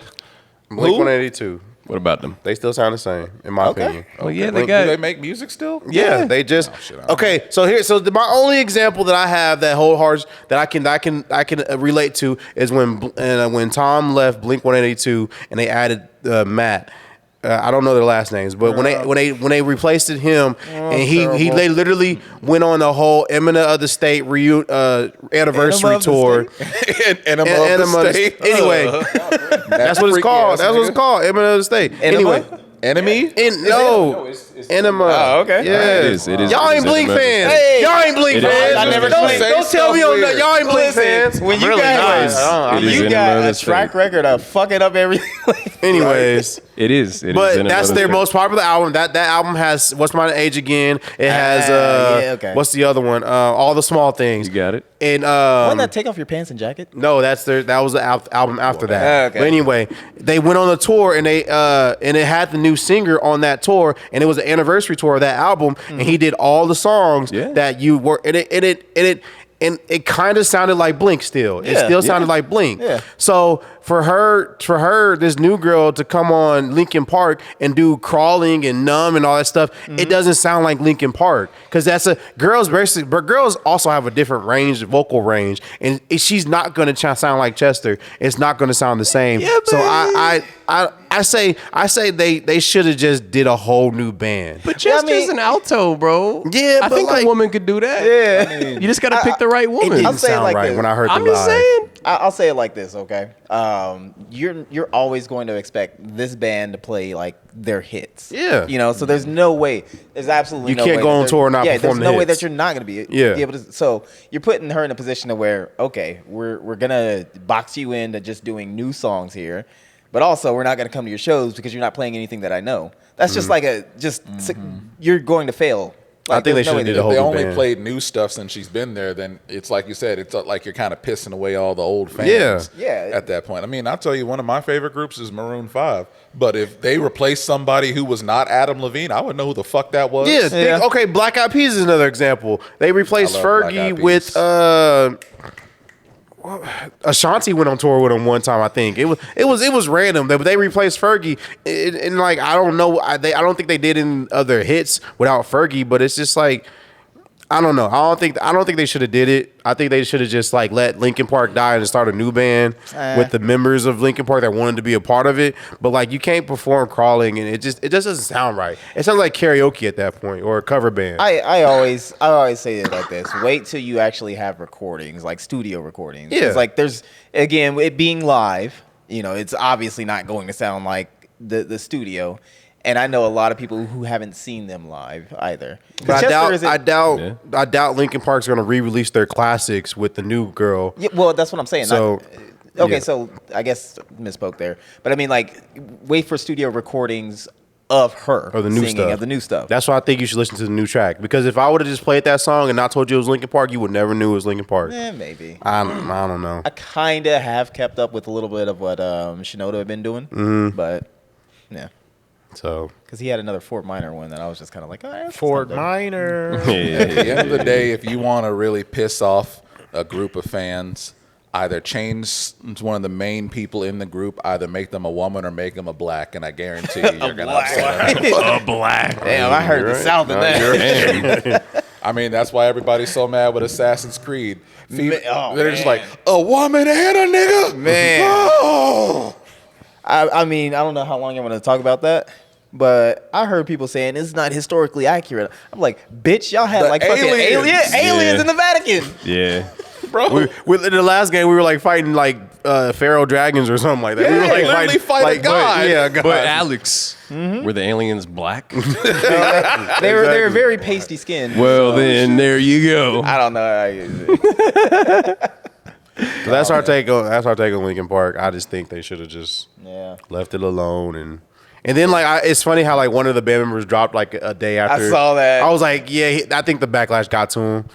182. What about them? They still sound the same, in my opinion. Well, yeah, they Blink, Do got. they make music still? Yeah, they just shit, I don't okay. So my only example that I have that whole hard that I can relate to is when Tom left Blink 182 and they added Matt. I don't know their last names, but when they replaced him and they literally went on the whole Eminem of the State anniversary Enema of the tour. Enema Enema of the State. Anyway, that's what it's called. That's what it's called. Eminem of the State. Anyway. Enemy? Enema. Oh, okay. Yeah, It is. Y'all ain't Blink fans. Hey. Y'all ain't Blink It is. fans. I never don't say don't tell me stuff on that. weird. Y'all ain't Blink fans. when you Really guys, not. It is you in got another a track state. record of fucking up everything. Anyways, It is. It is but in that's another their state. most popular album. That album has What's My Age Again. It has yeah, okay. what's the other one? All the Small Things. You got it. And Wouldn't that take off your pants and jacket? no, that was the album after that. okay. But anyway, they went on the tour and they and it had the new singer on that tour, and it was an anniversary tour of that album, and he did all the songs Yeah. that you were and it kind of sounded like Blink still. It Yeah. still sounded like Blink. Yeah. So for her, this new girl to come on Linkin Park and do Crawling and Numb and all that stuff, it doesn't sound like Linkin Park because that's girls also have a different vocal range, and she's not going to sound like Chester. It's not going to sound the same. Yeah, so baby. I say they should have just did a whole new band. But Chester's an alto, bro. Yeah, I but think like- a woman could do that. Yeah. You just got to pick the right woman. It I'll didn't say it sound like right this. when I heard I'm the just live. saying. I'll say it like this, okay? You're always going to expect this band to play like their hits. Yeah. You know, so there's no way. There's absolutely You no can't way go that on they're- tour and not yeah, perform there's the no way hits. that you're not going to be Yeah. able to. So you're putting her in a position to where, okay, we're gonna box you into just doing new songs here, but also we're not gonna come to your shows because you're not playing anything that I know. That's just like you're going to fail. I think there's they no way should've did that- a whole If they new only band. played new stuff since she's been there, then it's like you said, it's like you're kind of pissing away all the old fans. Yeah. Yeah. At that point, I mean, I'll tell you, one of my favorite groups is Maroon 5. But if they replaced somebody who was not Adam Levine, I would know who the fuck that was. Yeah, okay. Black Eyed Peas is another example. They replaced I love Black Fergie Eyed with Peas. Ashanti went on tour with him one time. I think it was random. They replaced Fergie, and like I don't know. I don't think they did in other hits without Fergie. But it's just like I don't know. I don't think they should have did it. I think they should have just like let Linkin Park die and start a new band with the members of Linkin Park that wanted to be a part of it. But like you can't perform Crawling, and it just doesn't sound right. It sounds like karaoke at that point or a cover band. I always say it like this. Wait till you actually have recordings, like studio recordings. Yeah. It's like there's, again, it being live, you know, it's obviously not going to sound like the studio. And I know a lot of people who haven't seen them live either. But I Chester doubt Linkin Park's going to re-release their classics with the new girl. Yeah, well, that's what I'm saying. So, Okay, yeah. so I guess misspoke there. But I mean, like, wait for studio recordings of her Or the new singing, stuff. of the new stuff. That's why I think you should listen to the new track. Because if I would have just played that song and not told you it was Linkin Park, you would never knew it was Linkin Park. Maybe. I don't know. I kind of have kept up with a little bit of what Shinoda had been doing, but yeah, So because he had another Fort Minor one that I was just kind of like, oh, that's Fort not bad. Minor. At the end of the day, if you want to really piss off a group of fans, either change one of the main people in the group, either make them a woman or make them a black, and I guarantee you, you're gonna upset them. A black. Damn, I heard the South in that. I mean, that's why everybody's so mad with Assassin's Creed. Oh, They're just man. like, a woman and a nigga? Man. Oh. I mean, I don't know how long you want to talk about that, but I heard people saying it's not historically accurate. I'm like, bitch, y'all had The like fucking aliens. aliens in the Vatican. Yeah. bro. In the last game, we were like fighting like pharaoh dragons or something like that. Yeah, we were like literally fighting God. Yeah, God. But Alex, were the aliens black? They were very pasty skinned. Well, then there you go. I don't know. So that's our take on Linkin Park. I just think they should have just Yeah. left it alone and then like it's funny how like one of the band members dropped like a day after. I saw that. I was like, yeah, I think the backlash got to him.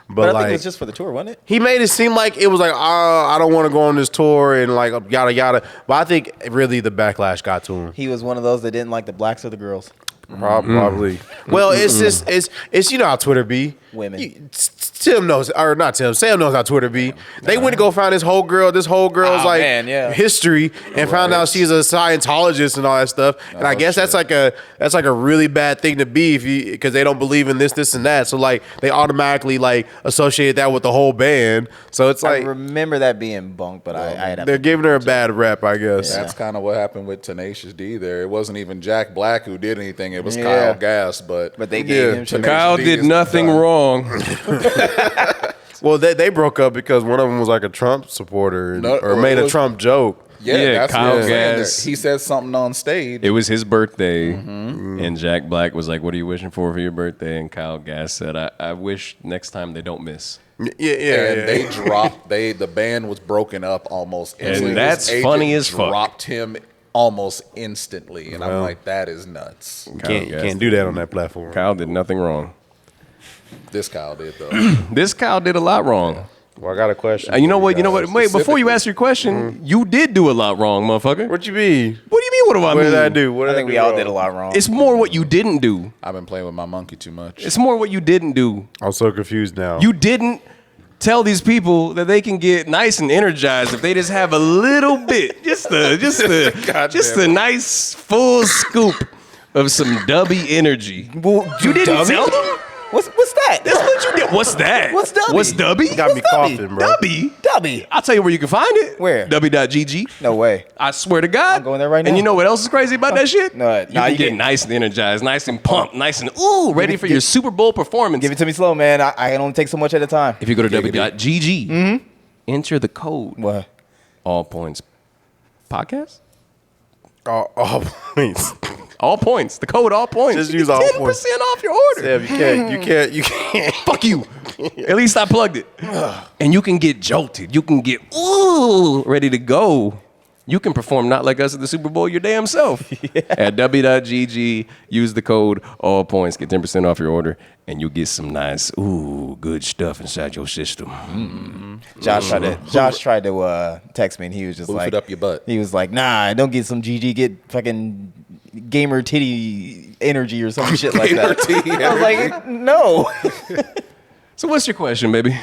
But I like, think it was just for the tour, wasn't it? he made it seem like it was like, I don't want to go on this tour and like yada yada. But I think really the backlash got to him. He was one of those that didn't like the blacks or the girls. Probably. Well, it's just it's you know how Twitter be. Women. Tim knows, or not Tim. Sam knows how Twitter be. They went to go find this whole girl's like man, yeah. history and found out she's a Scientologist and all that stuff. And I guess that's like a really bad thing to be because they don't believe in this and that. So like they automatically like associate that with the whole band. So it's I like remember that being bunk, but I'd have they're to, giving her a bad rep, I guess. That's kind of what happened with Tenacious D there. It wasn't even Jack Black who did anything. It was Yeah. Kyle Gass, but But they gave him Tenacious Kyle D did is nothing done. wrong. Well, they broke up because one of them was like a Trump supporter No, or made it a was- Trump joke. Yeah, Yeah, that's Kyle what I'm saying. Gass. He said something on stage. It was his birthday, and Jack Black was like, "What are you wishing for your birthday?" And Kyle Gass said, "I wish next time they don't miss." and Yeah. they dropped. The band was broken up almost instantly. And that's His funny agent as fuck. Dropped him almost instantly, and I'm like, that is nuts. You can't do that on that platform. Kyle did nothing wrong. This Kyle did though. This Kyle did a lot wrong. Well, I got a question. You know for what? You know what? guys. Wait, before you ask your question, you did do a lot wrong, motherfucker. What you mean? What do you mean? What do I What mean? did I do? What I did think do we all wrong? did a lot wrong. It's more what you didn't do. I've been playing with my monkey too much. It's more what you didn't do. I'm so confused now. You didn't tell these people that they can get nice and energized if they just have a little bit, just a nice full scoop of some dubby energy. Well, You didn't Dubby? tell them? What's that? That's what you did. What's that? What's Dubby? What's Dubby? You got me What's Dubby? coughing, bro. Dubby? Dubby. I'll tell you where you can find it. Where? Dubby.gg. No way. I swear to God. I'm going there right And now. you know what else is crazy about that shit? No, you nah, can you get can't. nice and energized, nice and pumped, nice and ready for your Super Bowl performance. Give it to me slow, man. I can only take so much at a time. If you go to Dubby.gg, enter the code What? All Points Podcast. all points. All points. The code All Points. Just You use get all 10% points. off your order. Sam, you can't. Fuck you. At least I plugged it. And you can get jolted. You can get ready to go. You can perform not like us at the Super Bowl your damn self. At w.gg, use the code All Points, get 10% off your order, and you'll get some nice, good stuff inside your system. Josh tried to text me, and he was just Boof like, it up your butt. He was like, nah, don't get some GG, get fucking gamer titty energy or some shit like that. Titty I was like, no. So what's your question, baby?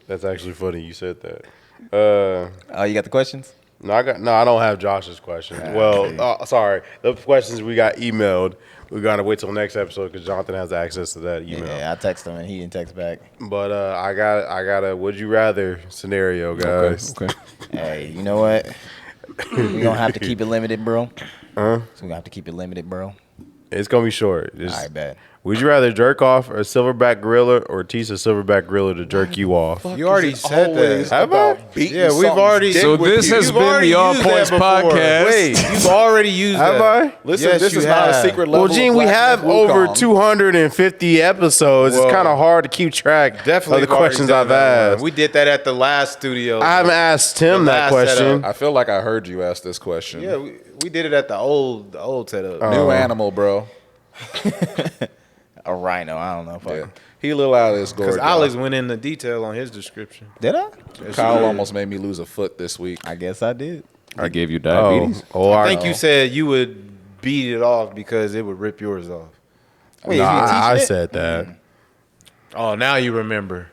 That's actually funny. You said that. Oh, you got the questions? No, I don't have Josh's question. Sorry. The questions we got emailed. We gotta wait till next episode because Jonathan has access to that email. Yeah, I texted him and he didn't text back. But I got a would you rather scenario, guys. Okay. Hey, you know what? We're gonna have to keep it limited, bro. So we're gonna have to keep it limited, bro. It's gonna be short. I bet. Would you rather jerk off a silverback gorilla or teach a silverback gorilla to jerk you off? You already said that. Have I? Yeah, we've already. So this has been the All Points podcast. Wait, you've already used Have that. I? Listen, Yes, this you is not a have. secret level. Well, Gene, of we black have man over Wukong. 250 episodes. Whoa. It's kind of hard to keep track Definitely of the questions I've asked. We did that at the last studio. I haven't asked Tim The that last question. I feel like I heard you ask this question. Yeah, we did it at the old setup. New animal, bro. A rhino. I don't know. Fuck. Yeah. He a little out of his Because gourd. Alex went into detail on his description. Did I? Kyle almost made me lose a foot this week. I guess I did. I gave you diabetes. I think you said you would beat it off because it would rip yours off. Wait, is you I teaching it? said that. Oh, now you remember.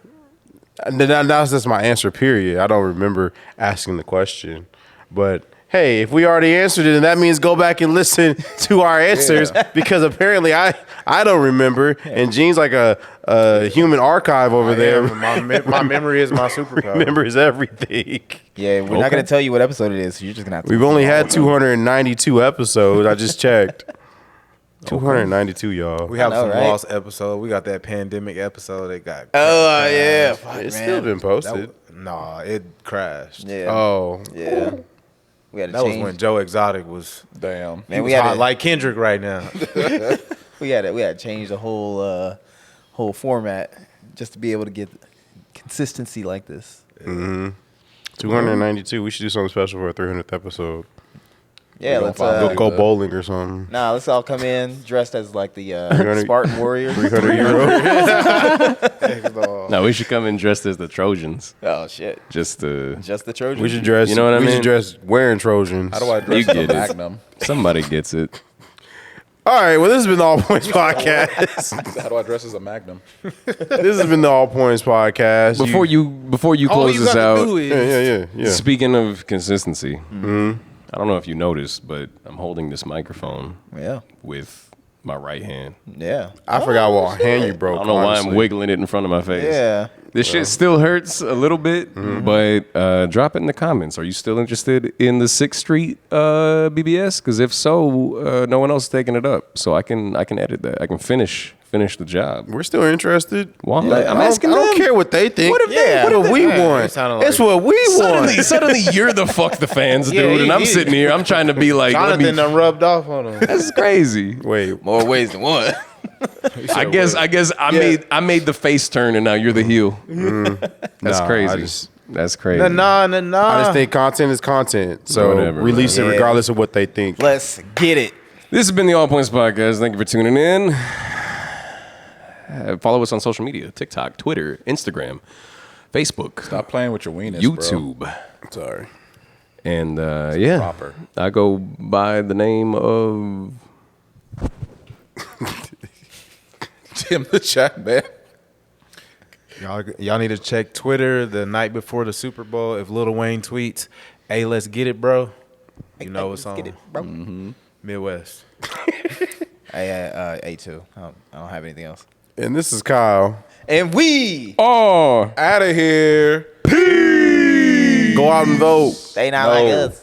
That's just my answer, period. I don't remember asking the question. But hey, if we already answered it, then that means go back and listen to our answers because apparently I don't remember. And Gene's like a human archive over there. My memory is my superpower. Remembers everything. Yeah, we're not gonna tell you what episode it is. So you're just gonna have to. We've only had 292 episodes. I just checked. 292, y'all. We have know, some right? lost episode. We got that pandemic episode that got. Oh yeah, fuck, It's man. still been posted. Nah, it crashed. Yeah. Oh, Yeah. We had to That was change. when Joe Exotic was. Damn. Man, He we was had hot to, like Kendrick right now. we had to change the whole format just to be able to get consistency like this. 292. We should do something special for our 300th episode. Yeah, gonna let's find Go bowling or something. let's all come in dressed as like the 300 Spartan warriors. 300 euro. No, we should come in dressed as the Trojans. Oh shit. Just to Just the Trojans. We should dress. You know what I We mean? should dress wearing Trojans. How do I You dress the get it. Magnum? somebody gets it. All right. Well, this has been the All Points Podcast. How do I dress as a Magnum? This has been the All Points Podcast. Before you All close you this gotta out, do is Yeah. speaking of consistency, I don't know if you noticed, but I'm holding this microphone Yeah. with my right hand. Yeah. I forgot what hand you broke. I don't know why I'm honestly. wiggling it in front of my face. Yeah. This shit still hurts a little bit, but drop it in the comments. Are you still interested in the 6th Street BBS? Because if so, no one else is taking it up, so I can edit that. I can finish the job. We're still interested. Well, I'm I asking don't them. care what they think. What if they- What if we Yeah, want? it sounded like- It's what we want. Suddenly, you're the fuck the fans, dude, and I'm he- sitting here. I'm trying to be like, let Jonathan me, done rubbed off on him. that's crazy. Wait. More ways than one. I guess I made the face turn, and now you're the heel. That's Nah, crazy. That's crazy. Nah. I just think content is content. So Whatever, release it man. regardless of what they think. Let's get it. This has been the All Points Podcast. Thank you for tuning in. Follow us on social media: TikTok, Twitter, Instagram, Facebook, Stop playing with your weenus, bro. YouTube. Sorry. And yeah, Proper. I go by the name of Tim the chat man. Y'all need to check Twitter the night before the Super Bowl. If Lil Wayne tweets, "Hey, let's get it, bro," you know it's on. Get it, bro. Midwest. A2. I don't have anything else. And this is Kyle. And we Oh. Out of here. Go out and vote. they not like us.